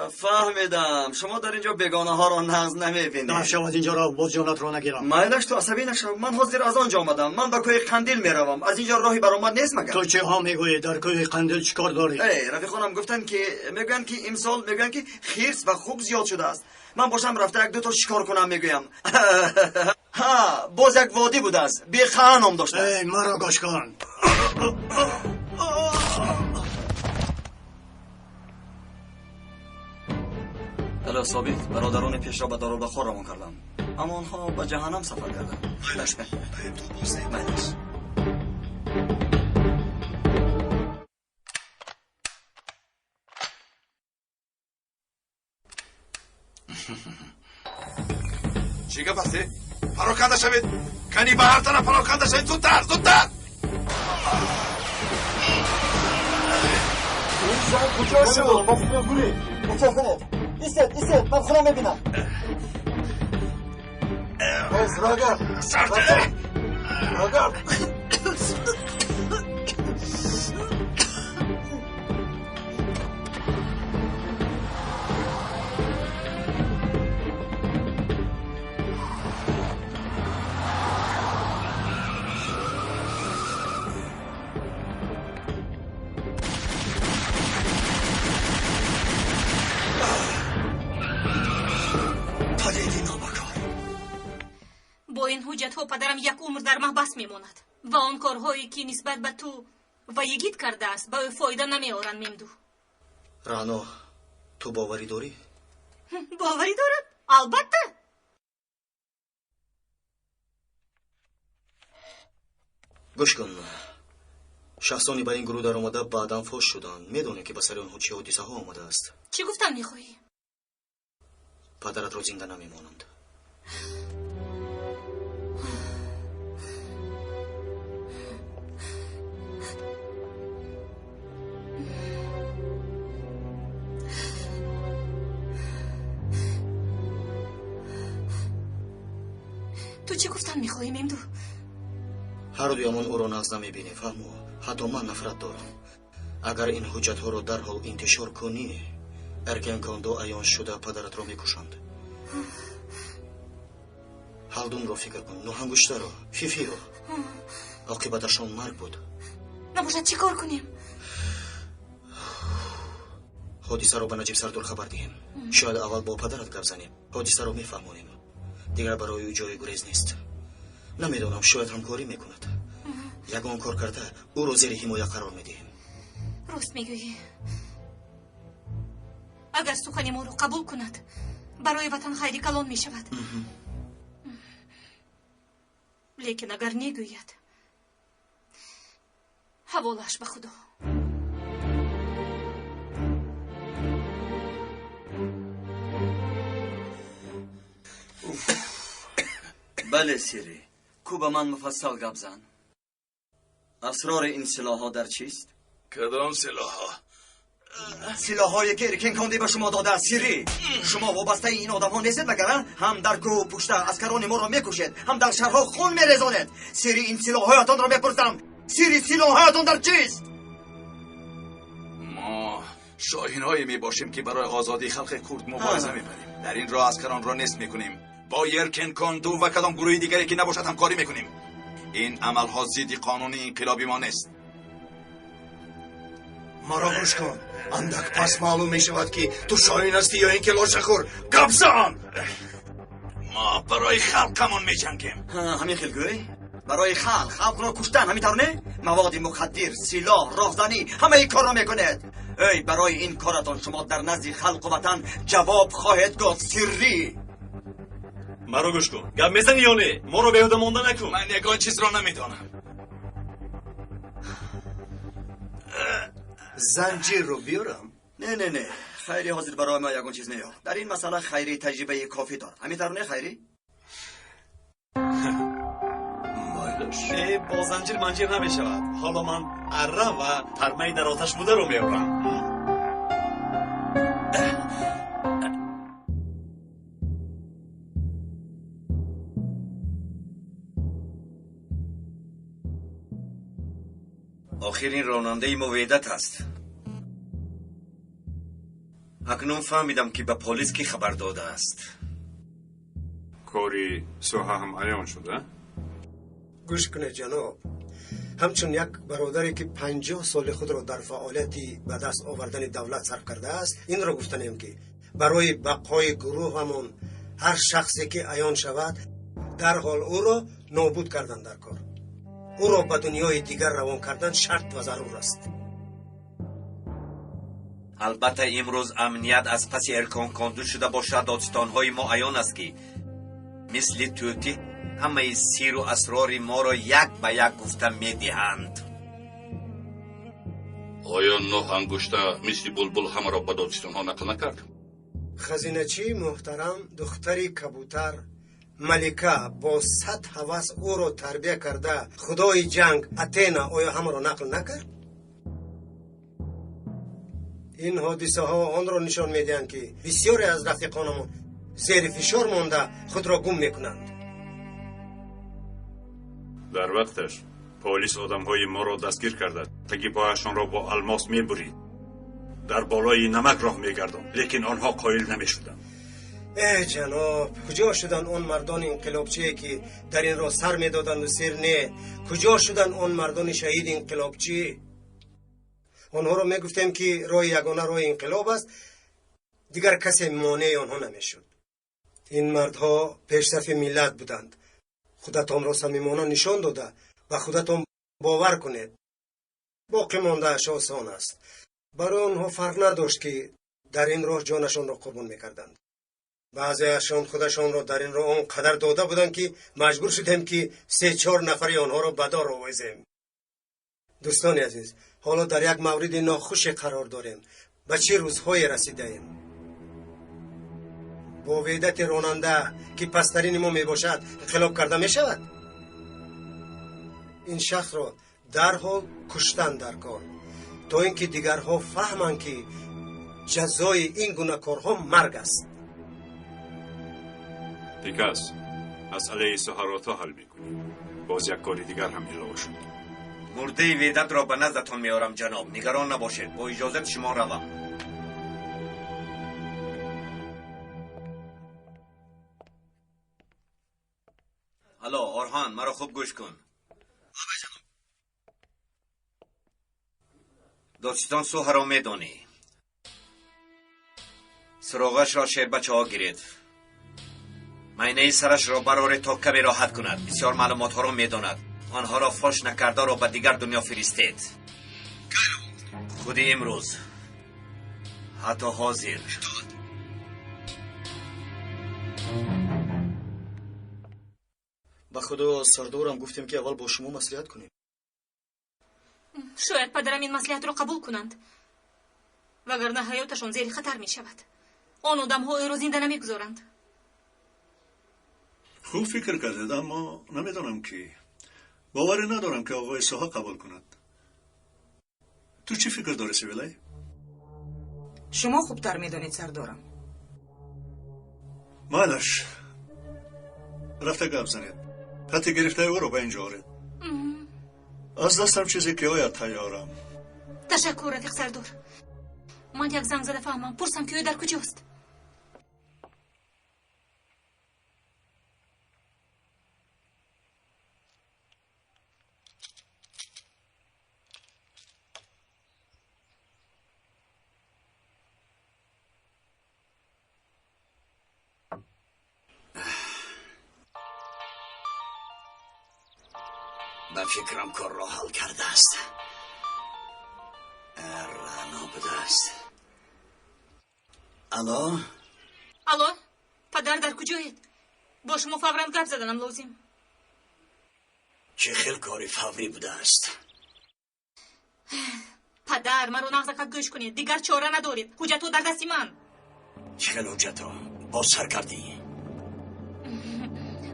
فهمیدم شما در اینجا بیگانه ها را ناز نمیبینید. دور شو از اینجا را باز جانت را نگیرم. مایلش تو عصبی نشو. من حاضر از آنجا آمدم. من به کوه قندیل میروم. از اینجا راهی برآمد نیست مگر؟ تو چه ها میگویی؟ در کوه قندیل چیکار داری؟ رفیقانم گفتن که میگن که امسال میگن که خرس و خوک زیاد شده است. من باشم رفته یک دو تا شکار کنم میگویم. ها باز یک وادی بوده است. بی خانم داشته. مرا گوش کن. الا ثابت برادران پیش را به دارالبخار روان کردم، اما آنها به جهنم سفر کردند. چی گپ هستی؟ پراکنده شوید. کنی به هر طرف پراکنده شوید. زودتر زودتر. کجا شد؟ با فکر گوری ایست من خونه میبینم. راگر سرده راگر با این حجت ها پدرم یک عمر در محبس میماند. و آن کارهایی که نسبت به تو و یگید کرده است به او فایده نمیارن ممدو. رانا تو باوری داری؟ باوری دارم؟ البته. گوش کن، شخصانی به این گروه در آمده بعداً فوش شدن. میدونی که به سر اونها چه حادثه ها آمده است. چی گفتن میخواهی؟ پدرت را زنده نمیمانند. تو چی گفتن میخواهی ممدو؟ هر دویمان او را نقض نمیبینی، فهمو؟ حتی من نفرت دارم. اگر این حجت ها را در حال انتشار کنی، ارکن کاندو عیان شده پدرت را میکشند. هلدون را فکر کن، نوهنگشته را، فیفی را. عاقبتشان مرگ بود. نباشد چی کار کنیم؟ حادثه را به نجیب سردار خبر دهیم. شاید اول با پدرت گپ زنیم، حادثه را میفهمونیم. دیگر برای او جای گریز نیست. نمیدونم، شاید همکاری میکند. یگان کار کرده او را زیر حمایت قرار میدهیم. راست میگویی. اگر سخن ما را قبول کند برای وطن خیری کلان میشود. لیکن اگر نگوید حوالش به خدا. بله سیری، کو به من مفصل گپ زن. اسرار این سلاح‌ها در چیست؟ کدام سلاح‌ها؟ سلاح‌هایی که ارکن کاندی به شما داده است سیری. شما وابسته این آدم‌ها نیستید مگر؟ هم در گروه پشت اسکران ما را میکشید، هم در شهرها خون میریزانید. سیری این سلاح‌هایتان را میپرسم، سیری سلاح‌هایتان در چیست؟ ما شاهین‌هایی میباشیم که برای آزادی خلق کرد مبارزه میبریم. در این راه اسکران را نیست میکنیم. با یرکن کاندو و کدام گروه دیگری که نباشد همکاری میکنیم. این عملها ضد قانون انقلابی ما نیست. ما را گوش کن. اندک پس معلوم می شود که تو شاهین هستی یا اینکه لاشخور. گپ زن. ما برای خلقمون می جنگیم. همین خلگوی؟ برای خلق را کشتن همین طور مواد مخدر، سلاح، راهزنی همه این کار را میکنید. ای برای این کارتان شما در نزد خلق و وطن جواب خواهد گفت سری. مرا گوش کن. گپ میزنی یا نه؟ ما رو بیهوده مانده نکن. من یگان چیز را نمیدانم. زنجیر رو بیارم؟ نه خیری حاضر برای ما یگان چیز نیاد. در این مسئله خیری تجربه کافی دار. همین طور نه خیری؟ با زنجیر منجیر نمیشود. حالا من اره و ترمه در آتش بوده رو میارم. آخرین راننده موعدت هست. اکنون فهمیدم که به پلیس کی خبر داده است. کاری سوها هم عیان شده؟ گوش کنه جناب، همچون یک برادری که 50 سال خود را در فعالیتی به دست آوردن دولت صرف کرده است، این را گفتنیم که برای بقای گروه همون هر شخصی که عیان شود در حال او را نابود کردن در کار، او را به دنیای دیگر روان کردن شرط و ضرور است. البته امروز امنیت از پس ارکان کاندو شده باشد. داستانهای ما عیان است که مثل توتی همه سیر و اسرار ما را یک به یک گفته میدهند. آیا نه انگشته مثل بلبل همه را به داستانها نقل نکرد؟ خزینه‌چی محترم دختری کبوتر ملکه با 100 هوس او را تربیه کرده خدای جنگ اتنا آیا همه را نقل نکرد؟ این حادثه ها آن را نشان میدهند که بسیاری از رفیقانمون زیر فشار مانده خود را گم میکنند. در وقتش پلیس آدمهای ما را دستگیر کرده، تگی پایشان را با الماس میبرید، در بالای نمک راه میگردند، لیکن آنها قایل نمیشدند. ای جناب، کجا شدن اون مردان انقلابچی که در این راه سر میدادند و سر نه؟ کجا شدن اون مردان شهید انقلابچی؟ آنها را میگفتیم که راه یگانه راه انقلاب است، دیگر کسی مانع آنها نمیشد. این مردها پیشرفت ملت بودند. خودتان را صمیمانه نشان داده و خودتون باور کنید باقی ماندهش آسان است. برای آنها فرق نداشت که در این راه جانشان را قربان میکردند. بعضیشان خودشان را در این راه آنقدر داده بودند که مجبور شدیم که 3-4 نفری آنها را به دار آویزیم. دوستان عزیز، حالا در یک مورد ناخوش قرار داریم. به چه روزهای رسیده ایم؟ با وحدت راننده که پسترین ما می باشد انقلاب کرده می شود. این شخص را در حال کشتن در کار تا اینکه دیگرها فهمند که جزای این گونه کارها مرگ است. پیکاس مسئله سهراتا حل میکنیم. باز یک کاری دیگر هم اضافه شد. مرده وحدت را به نزدتان میارم جناب. نگران نباشید. با اجازت شما روم. الو آرهان، مرا خوب گوش کن. داستان سوها را میدانی. سراغش را شیر بچه ها گیرید. مینه سرش را براره تا کمی راحت کند. بسیار معلومات ها را میداند. آنها را فاش نکرده را به دیگر دنیا فرستید. خودی امروز حتی حاضر. به خدا سردارم گفتیم که اول با شما مصلحت کنیم. شاید پدرم این مصلحت را قبول کنند، وگرنه حیاتشان زیر خطر می شود. آن آدم ها او را زنده نمی گذارند. خوب فکر کردید، اما نمیدانم که باوری ندارم که آقای سوها قبول کند. تو چی فکر داری سیویلای؟ شما خوبتر میدانید سردارم. مالش رفته گپ زنید. خطی گرفته او رو به اینجا آورید. از دستم چیزی که آید تیارم. تشکر رفیق سردار. من یک زنگ زده فهمم پرسم که او در کجاست. به فکرم کار را حل کرده است. رعنا بوده است. الو؟ الو، پدر در کجایید؟ با شما فورا گپ زدنم لازم. چه خیلی کاری فوری بوده است. پدر مرا نغزکت گوش کنید. دیگر چاره ندارید. حجت در دستی من. چه خیلی حجت ها؟ باز سر کردی؟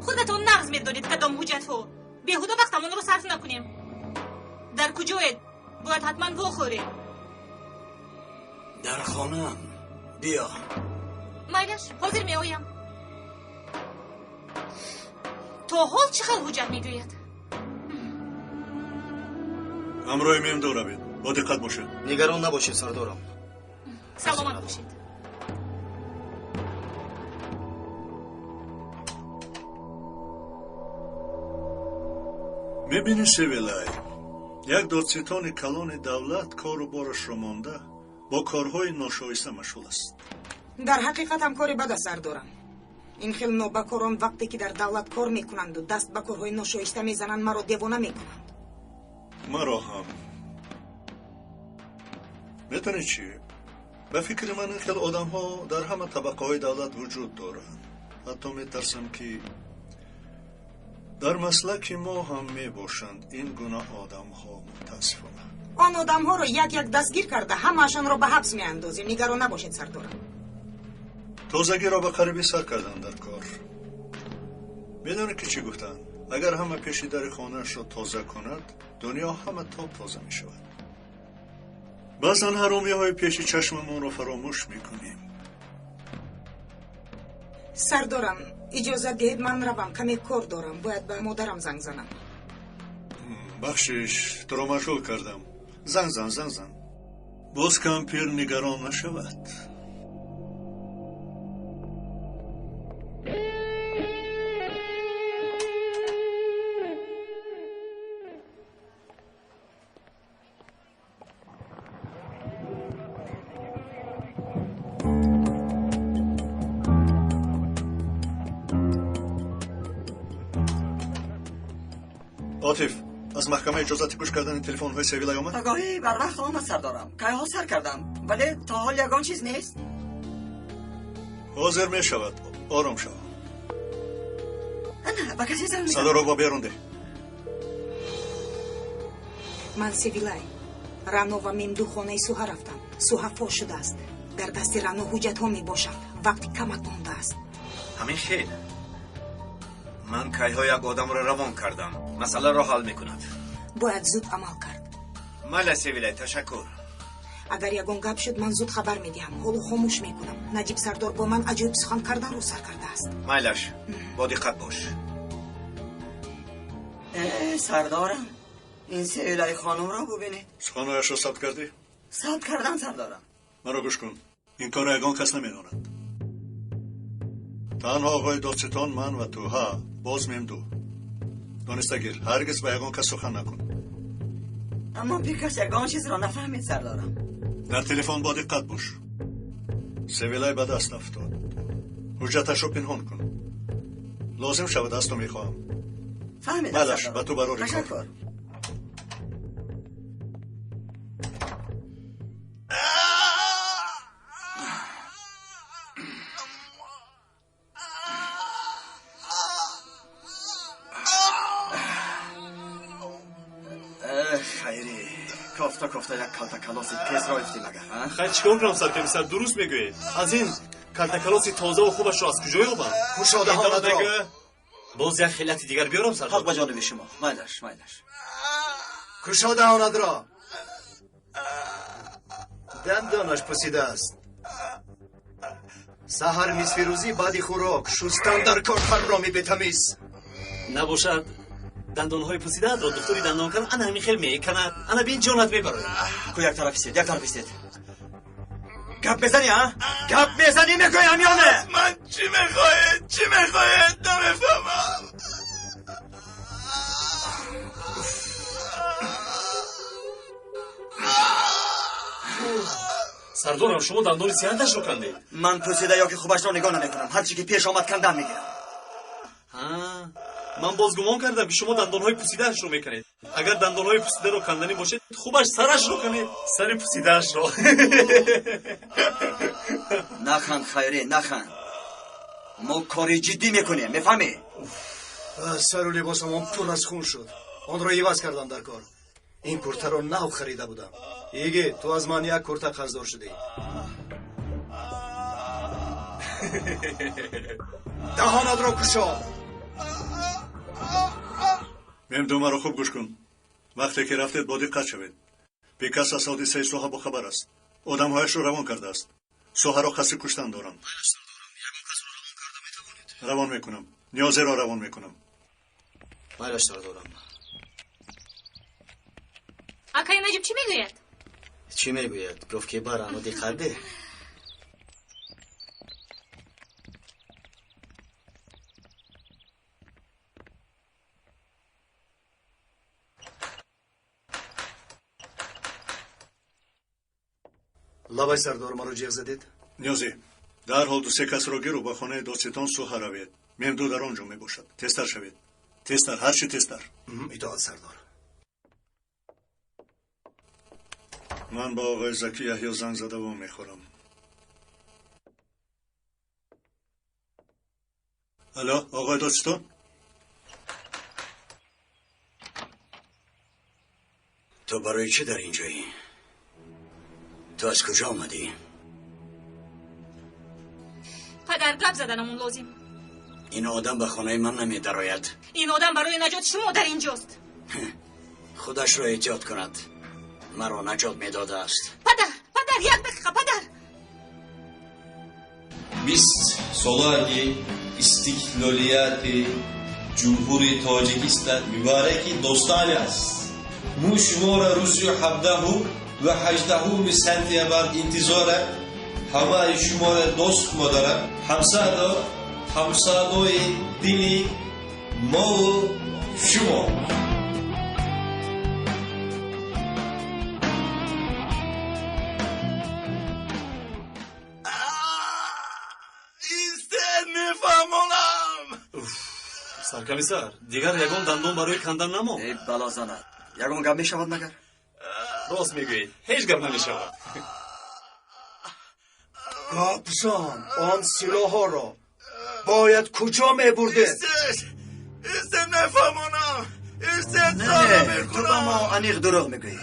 خودتون نغز میدارید کدام حجت ها. بیهوده وقتمون رو صرف نکنیم. در کجایید؟ باید حتما بخورید. در خانم. بیا. میلش حاضر می آیم. تا حال چه خیلی حجت میگوید؟ همراه میم دو روید. با دقت باشید. نگران نباشید سردارم. سلامت باشید. میبینی سیویلای، یک دادستان کلان دولت کار و بارش را مانده با کارهای ناشایسته مشغول است. در حقیقت هم کاری بد است سردارم. این خیلی نوبکاران وقتی که در دولت کار میکنند و دست به کارهای ناشایسته میزنند مرا دیوانه میکنند. مرا هم. میتونی چی؟ به فکر من این خیلی آدم ها در همه طبقه های دولت وجود دارند. حتی میترسم که در مسلک ما هم می باشند این گونه آدم ها. متاسفانه آن آدم ها را یک یک دستگیر کرده همه‌شان را به حبس می اندازیم. نگران نباشید سردارم. تازگی را به قریبی سر کردن در کار. میدونی که چی گفتن؟ اگر همه پیشی در خانهش را تازه کند دنیا همه تاب تازه می شود. بعضا حرامی های پیشی چشممون را فراموش میکنیم. سردارم اجازه دهید من روم، کمی کار دارم. باید به مادرم زنگ زنم. بخشش تو را مشغول کردم. زنگ زن. باز کم پیر نگران نشود. عاطف از محکمه اجازت گوش کردن تلفن های سیویلای آمد؟ آگاهی بر وقت آمد سردارم. که ها سر کردم ولی تا حال یگان چیز نیست. حاضر می شود. آرام شو. نه با کسی زن صدا رو با بیرونده. من سیویلای رانو و ممدو خانه سوها رفتم. سوها فوش شده است. در دست رانو حجت ها می باشد. وقتی کمک مانده است. همین خیلی من کایها یک آدم را روان کردم. مسئله را حل میکند. باید زود عمل کرد. مالا سیویلای تشکر. اگر یگان گپ شد من زود خبر میدهم. حالا خاموش میکنم. نجیب سردار با من عجیب سخن کردن رو سر کرده است. مایلش با دقت باش. سردارم این سیویلای خانم را ببینید. سخنهایش را ثبت کردی؟ ثبت کردم سردارم. مرا گوش کن. این کار یگان کس نمیداند. تنها آقای دادستان من و تو ها باز ممدو. دانسته گیر هرگز به یگان کس سخن نکن. اما پیکاس یگان چیز را نفهمید سردارم. در تلفن با دقت باش. سیویلای به دست افتاد. حجتش رو پنهان کن. لازم شود از تو میخواهم. فهمیدم مالش سردارم. به تو برای کار. تشکر. خیری کافتا یک کالتکلاسی پیس را افتیم اگر خیلی چیکار کنم سرکمیسر درست میگویی. از این کالتکلاسی تازه و خوبش را از کجا یابم؟ کشاده ها ندارم. باز یک خیلت دیگر بیارم سردار. حق به جانب شما. مایلش کشاده ها ندارم. دندانش پسیده است. سحر میز فیروزی بعدی خوراک شستن در کار حرامی بتمیز. نباشد دندانهای پوسیده را دکتری دندان کن انا همین خیلی میکند. انا بین جانت میبره. کو یک طرف استید گپ بزنی ها؟ گپ بزنی میگویم یا نه؟ من چی میخواید نمیفهمم. سردارم شما دندان سیاهش رو کندید. من پوسیده یا که خوبش را نگاه نمیکنم. هر چی که پیش آمد کندم میگیرم. من باز گمان کردم که شما دندانهای پوسیده‌اش رو میکنید. اگر دندانهای پوسیده رو کندنی باشید خوبش سرش رو کنید. سر پوسیده‌اش رو. نخند خیری نخند. ما کاری جدی میکنیم میفهمی؟ سر و لباسم پر از خون شد. آن را عوض کردم در کار. این کرته را نو خریده بودم. ایگه تو از من یک کرته قرضدار شده ای. دهانت را کشا. ممدو مرا خوب گوش کن. وقتی که رفتید با دقت شوید. پیکاس از حادثه سوها با خبر است. آدمهایش رو روان کرده است. سوها را قصد کشتن دارند. روان میکنم. نیازی را روان میکنم. مایلش سردارم. آقای نجیب چی میگوید؟ چی میگوید؟ گفت که برانو دقت ده. لابای سردار مرا جیغ زدید؟ نیازی در حال دو سه کس را گیرو به خانه دادستان سوها روید. ممدو در آنجا می باشد. تستر شوید. تستر هر چی تستر. اطاعت سردار. من با آقای زکی یحیی زنگ زده و میخورم. الو آقای دادستان؟ تو برای چه در اینجایی؟ تو از کجا آمدی؟ پدر گپ زدنمون لازم. این آدم به خانه من نمی درآید. این آدم برای نجات شما در اینجاست. خودش را ایجاد کند. مرا نجات می داده است. پدر یک دقیقه پدر. بیست سالاری استقلالیت جمهوری تاجیکستان مبارکی دوستانه است. مو شما را روزی 17 و 18 سپتامبر انتظار همه شما را دوست مدارم. همسادای دلی ما و شما. سرکمیسر دیگر یگان دندون برای کندن نمو. ای بلا زند یگان گپ میشود مگر؟ راست میگویی هیچ گپ نمیشود. گابزان آن سلاح ها را باید کجا میبرده؟ ایسته نفهمونم ایسته نه تو با ما انیق دروغ میگویی.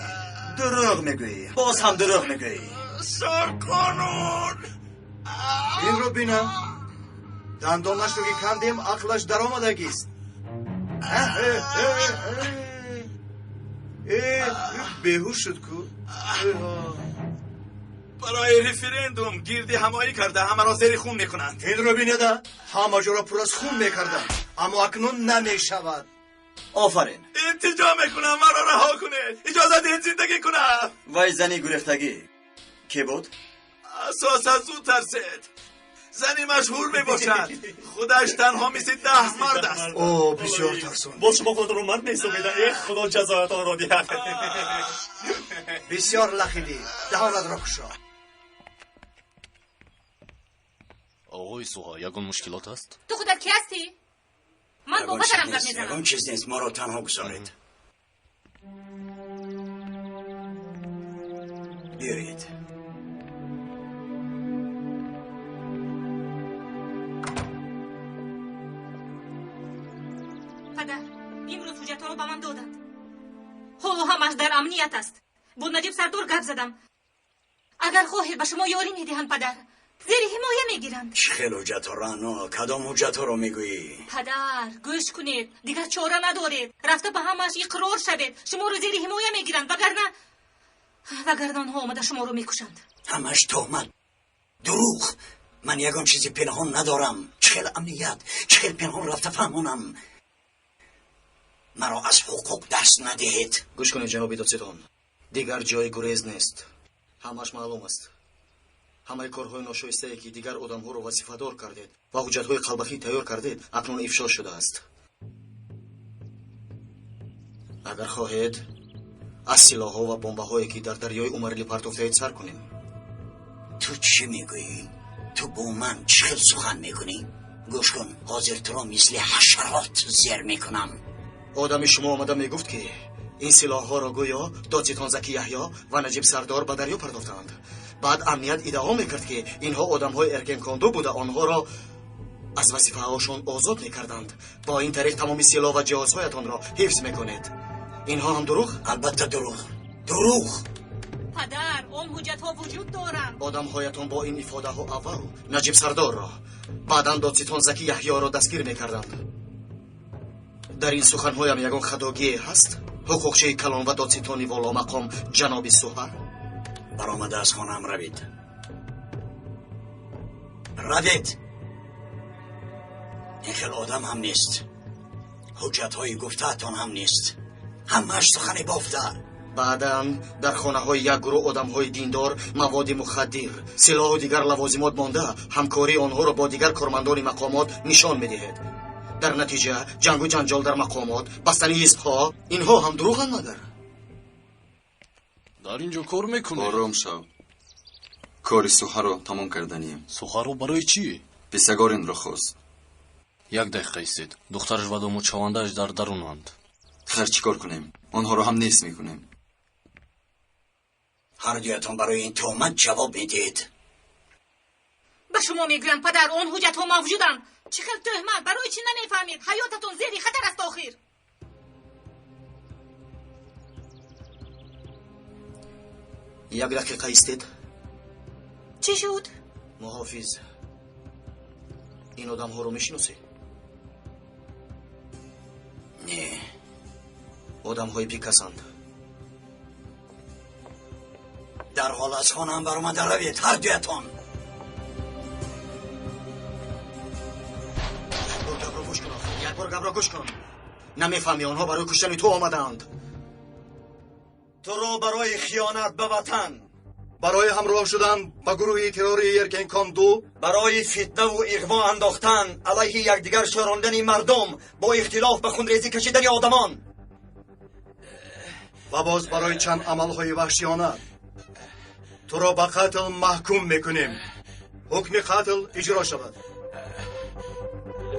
دروغ میگویی باز هم دروغ میگویی. سرکنون این رو بینم دندانش رو که کندیم عقلش در آمدگیست. بیهوش شد کو. برای رفرندوم گیردی همایی کرده همه را زیر خون میکنند. این رو بینه ده همه جا را پر از خون میکردن اما اکنون نمیشود. آفرین التجا میکنم مرا رها کنید اجازه دهید زندگی کنم. وای زنی گرفتگی کی بود؟ اساس از او ترسید. زنی مشهور میباشد خودش تنها مثل 10 مرد است. اوه بسیار ترسون. باز شما خود رو مرد میسومیده. خدا جزایتان را دهد. بسیار لخیدی دهانت را کشا. آقای سوها یگان مشکلات است؟ تو خودت کی هستی؟ من با پدرم گپ میزنم. یگان چیز نیست ما را تنها گذارید. بیایید. پدر امروز حجتها رو به من دادند. حالا همش در امنیت است. با نجیب سردار گپ زدم. اگر خواهید به شما یاری میدهند پدر زیر حمایه میگیرند. چه خیل حجت ها رانا کدام حجت ها رو میگویی؟ پدر گوش کنید دیگر چاره ندارید. رفته به همش اقرار شوید. شما رو زیر حمایه میگیرند وگرنه آنها آمده شما رو میکشند. همش تهمت دروغ. من یگان چیزی پنهان ندارم. چه خیل امنیت چه خیل پنهان رفته فهمونم. مرا از حقوق دست ندهید. گوش کنید جناب دادستان دیگر جای گریز نیست. همش معلوم است. همه کارهای ناشایسته که دیگر آدم‌ها رو وظیفه‌دار کردید و حجت‌های قلبخی تیار کردید اکنون افشا شده است. اگر خواهید از سلاح‌ها و بمب‌هایی که در دریای عمرلی پرتافته‌اید سر کنیم. تو چی میگویی؟ تو با من چه خیل سخن میکنی؟ گوش کن حاضر تو را مثل حشرات زیر میکنم. آدم شما آمده میگفت که این سلاح‌ها را گویا دادستان زکی یحیی و نجیب سردار به دریا پرداختند. بعد امنیت ادعا میکرد که اینها آدم‌های ارکن کاندو بوده آنها را از وظیفه‌هاشون آزاد میکردند. با این طریق تمامی سلاح و جهازهایتان را حفظ میکنید. اینها هم دروغ؟ البته دروغ. پدر اون حجتها وجود دارند. آدم‌هایتان با این افاده ها اول نجیب سردار را بعداً دادستان زکی یحیی را دستگیر میکردند. در این سخن‌هایم یگان خداگی هست؟ حقوقچه کلان و دادستانی والا مقام جناب سوهر برآمده از خانه‌ام روید. این خیل آدم هم نیست. حجت‌های گفته‌تان هم نیست. همه‌اش سخن بافته. بعداً در خانه‌های یک گروه آدم‌های دیندار مواد مخدر سلاح و دیگر لوازمات مانده همکاری آنها را با دیگر کارمندان مقامات نشان می‌دهید. در نتیجه جنگ و جنجال در مقامات بستن حزب‌ها اینها هم دروغند مگر؟ در اینجا کار میکنی؟ آرام شو. کار سوها رو تمام کردنیم. سوها رو برای چی؟ بسگارین رو خواست. یک دقیقه ایستید. دخترش و دو چواندهش در درونند. خیر چیکار کنیم؟ آنها رو هم نیست میکنیم. هر دویتان برای این تهمت جواب میدید. به شما میگویم پدر اون حجتها موجودند. چه خیلی تهمت برای چی نمیفهمید؟ حیاتتون زیر خطر است آخر. یک دقیقه ایستید. چی شد؟ محافظ این آدم ها رو میشناسی؟ نه. آدم های پیکسند. در حال از خانه‌ام برآمده روید هر دویتان. یک بار گپ را گوش کن. نمیفهمی آنها برای کشتن تو آمدند. تو را برای خیانت به وطن، برای همراه شدن با گروه تروری ارکن کاندو، برای فتنه و اغوا انداختن علیه یکدیگر شوراندن مردم با اختلاف به خونریزی کشیدن آدمان و باز برای چند عملهای وحشیانه تو را به قتل محکوم میکنیم. حکم قتل اجرا شود.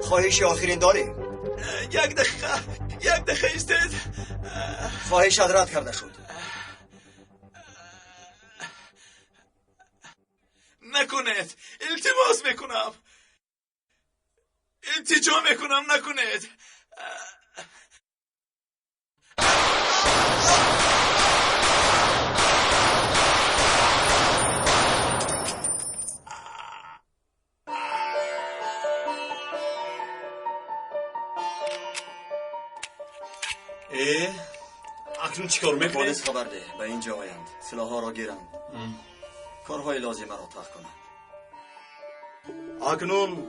خواهش آخرین داری؟ یک دقیقه ایستید. خواهشات رد کرده شد. نکنید، التماس میکنم، التجا میکنم، نکنید. اکنون چیکار میکنید؟ پلیس خبر ده، به اینجا آیند، سلاح‌ها را گیرند، کارهای لازمه را ترک کنند. اکنون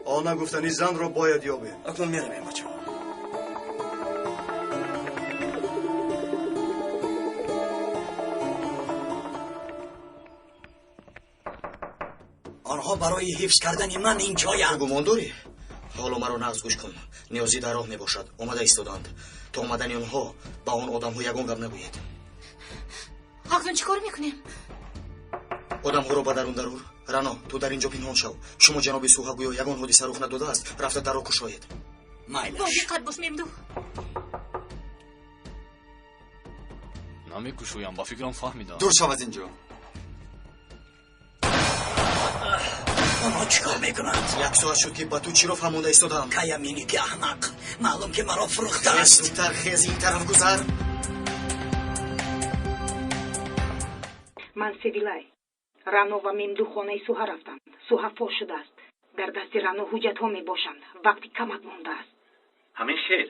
آن گفتنی زن را باید یابیم. اکنون میرویم بچه ها. آنها برای حفظ کردن من اینجایند. گمان داری؟ حالا مرا نغز گوش کن. نیازی در راه می باشد. آمده ایستادند. تا آمدن آنها با آن آدم ها یگان گپ نگویید. اکنون چیکار میکنیم؟ آدم ها را به درون ضرور. رنا تو در اینجا پنهان شو. شما جناب سوهگویا یگان حادثه رخ نداده است. رفته در را کشاید. با دقت باش میمدو. نمیکشویم، با فکرم فهمیدم. دور شو از اینجا. آنها چیکار میکنند؟ یک ساعت شد که با تو چی را فهمانده ایستادم. کایمینی که احمق، معلوم که مرا فروخته است. زودتر خیز این طرف گذر. من سویلای. رانو و ممدو خانه سوها رفتند. سوها فوش شده است. در دست رانو حجت ها می باشند. وقتی کمک مونده است. همین خیر.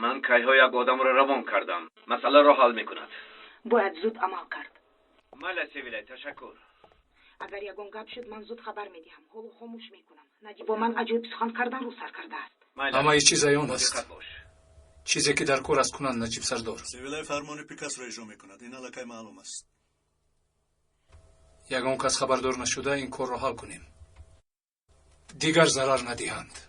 من کایها یک آدم را روان کردم. مسئله را حل میکند. باید زود عمل کرد. مالا سویلای، تشکر. اگر یگان گپ شد من زود خبر میدهم. حالا خاموش میکنم. نجیب با من عجیب سخن کردن رو سر کرده است. اما این چیز ایون است. چیزی که در کار است کنند نجیب سردار. سویلای فرمان پیکاس را اجرا میکند. این علاقه معلوم است. یگان کس خبردار نشده این کار را حل کنیم. دیگر ضرر ندهند.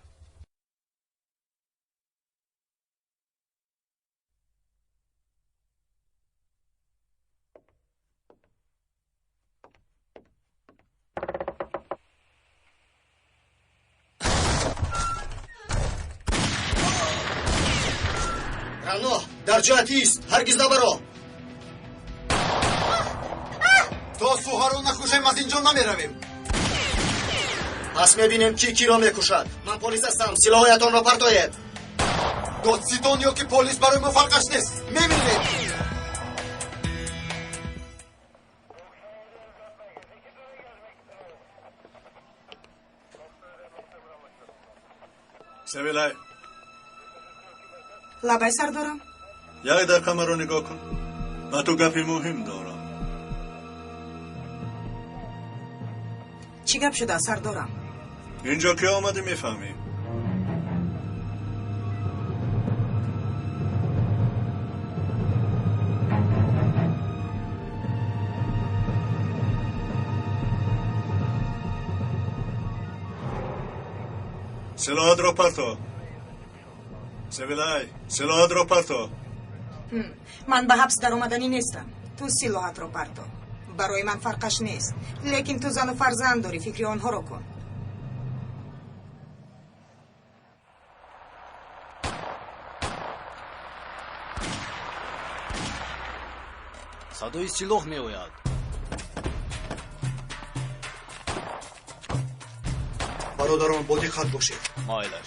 رنا در جهتی است. هرگز نبرو. تا سوها رو نکشیم از اینجا نمیرویم. پس میبینیم کی را میکشد. من پلیس هستم. سلاحایتان را پرتایید. دادستان یا که پلیس برای ما فرقش نیست. میبینید. سویلای لبای سردارم. یک دقیقه مرا نگاه کن. من تو گپی مهم دارم. چی گپ شده سردارم؟ اینجا که آمده میفهمی. سلاحات را پرتو. سویلای سلاحات را پرتو. من به حبس در اومدنی نیستم. تو سلاحات را پرتو. برای من فرقش نیست. لیکن تو زن و فرزند داری. فکری آنها را کن. صدای سلاح میآید. برادران با دقت باشید. مایلش.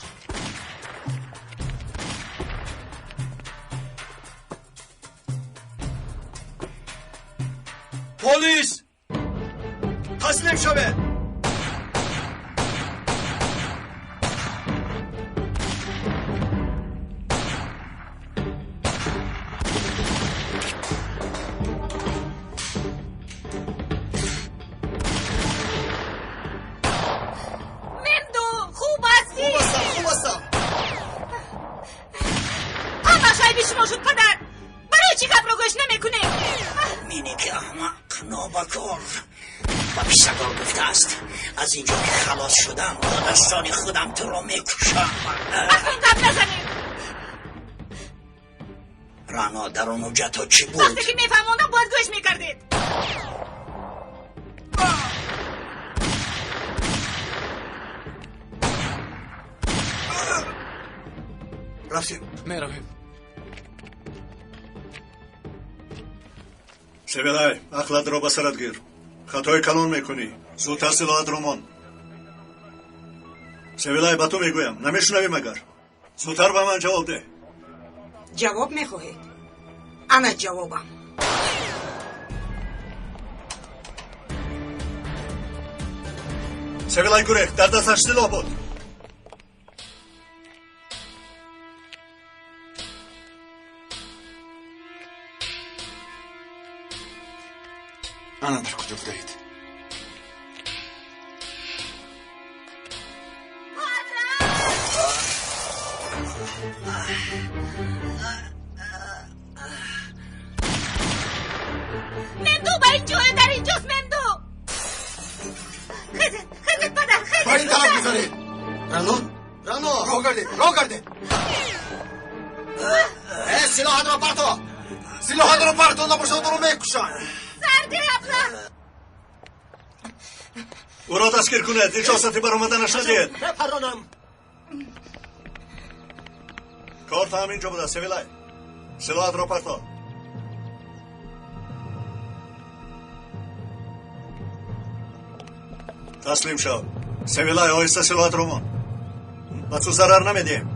پلیس تسلیم شوه. شما شد پدر. برای چی گپ رو گوش نمیکنه؟ مینی که احمق نابکار و پیشتگار گفته است از اینجا که خلاص شدم با دستان خودم تو رو میکشم. اصلا گپ نزنیم. رانا در اون اوجتا چی بود؟ وقتی که میفهموندم باید گوش میکردید. رفتیم میرویم. سویلای اخلاق رو بسرت گیر. خطای کلان میکنی. زودتر سلاحت رو مان. سویلای با تو میگویم نمیشنوی مگر. زودتر به من جواب ده. جواب میخواهید؟ انا جوابم. سویلای گوره در دستش سلاح بود. انا در کجا بودید؟ ممدو با این جوه در اینجاست ممدو. خزت پدر خزت. با این طرف میزنید. رانو رو گردید. سلاحت رو پرتو. سلاحت رو پرتو نباشه تو رو میکشن. سردی ابله. او را دستگیر کنید. اجازتی بر اومدنش ندید. بپرانم. کارت همینجا بوده سویلای. سلاحت رو پرتو. تسلیم شو. سویلای آیسته سلاحت رو مان. با تو ضرر نمیدیم.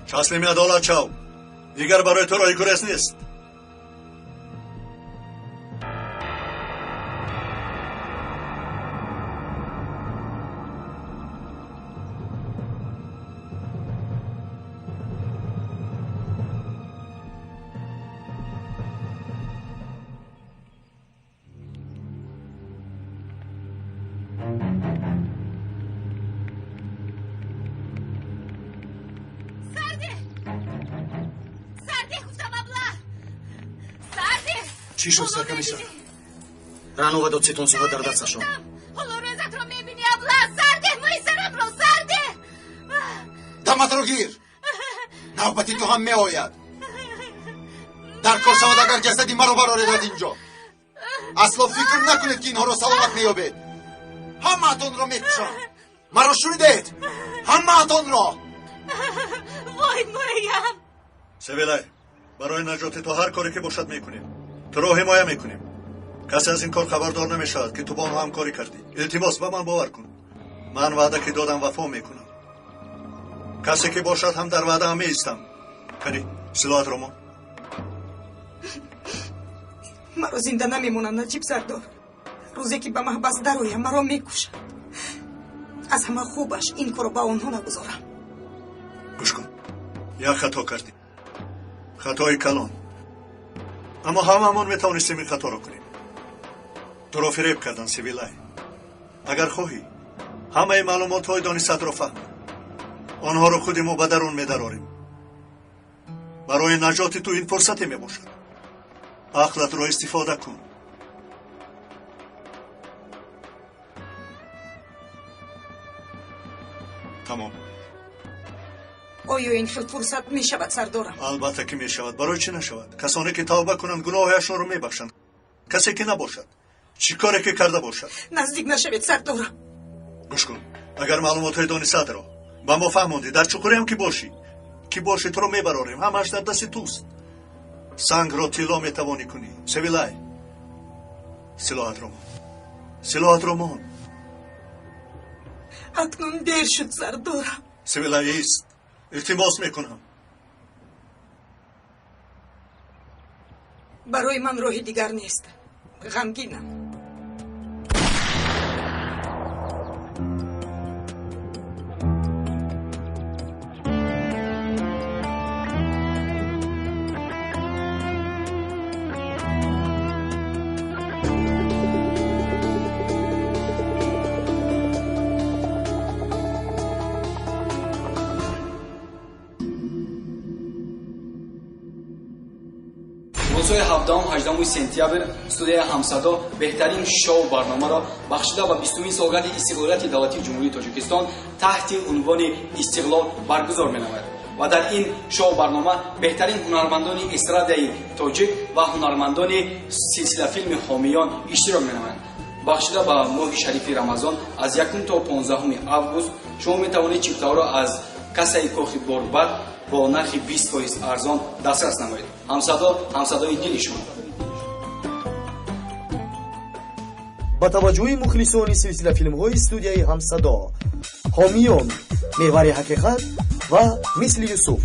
تسلیم عدالت شو. دیگر برای تو راه گریز نیست. چی شد سرکمیسر؟ رانو و دادستان صحبت در دستشون. حالا روزت رو میبینی ابله. سرده موی سرم رو سرده. دمت رو گیر. نوبتی تو هم می آید. در کار شود اگر جسدی مرا براره داد اینجا. اصلا فکر نکنید که اینها رو سلامت میابید. همه اتون رو میکشن. مرا شنیدید؟ همه اتون را. وای مویم. سویلای برای نجات تو هر کاری که باشد میکنیم. تو رو حمایه میکنیم. کسی از این کار خبردار نمیشود که تو با آنها همکاری کردی. التماس به من باور کن. من وعده که دادم وفا میکنم. کسی که باشد هم در وعده هم میستم. کنی سلاحت رو مان. مرا زنده نمیمونم نجیب سردار. روزی که به محبس درویم مرا میکشم. از همه خوبش این کارو با آنها نگذارم. گوش کن. یک خطا کردی. خطای کلان. اما هممون میتونستیم این خطا رو کنیم. تو رو فریب کردن سویلای. اگر خواهی همه معلومات های دانست رو فهم. آنها رو خودمو به درون میدراریم. برای نجات تو این فرصتی میباشد. عقلت رو استفاده کن. تمام. آیا این خیل فرصت می شود سردارم؟ البته که می شود. برای چی نشود؟ کسانی که توبه کنند گناهشان رو می بخشند. کسی که نباشد چی کاری که کرده باشد نزدیک نشوید سردارم. گوش کن. اگر معلومات های دانست رو با ما فهموندی در چکوری هم که باشی تو رو می براریم. همش در دست توست. سنگ رو طلا می توانی کنی. سویلای سلاحت رو مان. اکنون دیر شد سردارم. سویلای است. التماس میکنم. برای من راهی دیگر نیست. غمگینم. рӯзҳои 17-18 сентябр студияи ҳамсадо беҳтарин шоу барномаро бахшида ба 20-умин солгарди истиқлолияти давлатии ҷумҳурии тоҷикистон таҳти унвони истиқлол баргузор менамояд ва дар ин шоу барнома беҳтарин ҳунармандони эстрадаи тоҷик ва ҳунармандони силсилафилми ҳомиён иштирок менамоянд. бахшида ба моҳи шарифи рамазон аз 1 то 15 август шумо метавонед чиптаҳоро аз касаи кохи борбад бо нархи 20% арзон дастрас намоед. ҳамсадои дили шумо. ба таваҷҷӯҳи мухлисони силсилафилмҳои студияи ҳамсадо, ҳомиён, меҳвари ҳақиқат ва мисли Юсуф,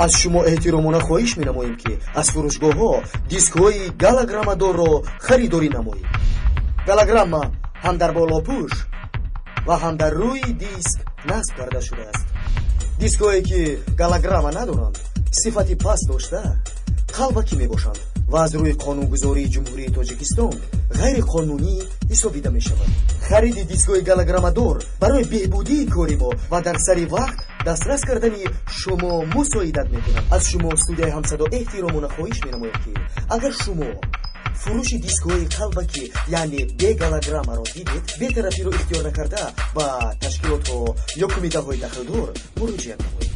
аз шумо эҳтиромона хоҳиш менамоем ки аз фурӯшгоҳҳо дискҳои галаграммадорро харидорӣ намоед. Галаграмма ҳам дар болопӯш ва ҳам дар рӯи диск насб карда шудааст. дискҳое ки галаграмма надоранд, сифати паст дошта, қалбакӣ мебошанд ва аз рӯи қонунгузории ҷумҳурии тоҷикистон ғайриқонунӣ ҳисобида мешавад. хариди дискҳои галаграммадор барои беҳбудии кори мо ва дар сари вақт дастрас кардани шумо мусоидат мекунад. аз шумо студияи ҳамсадо эҳтиромона хоҳиш менамоем ки агар шумо фурӯши дискҳои қалбакӣ яъне бегалаграммаро дидед, бетарафиро ихтиёр накарда ба ташкилотҳо ё кумитаҳои дахлдор муроҷиат намоед.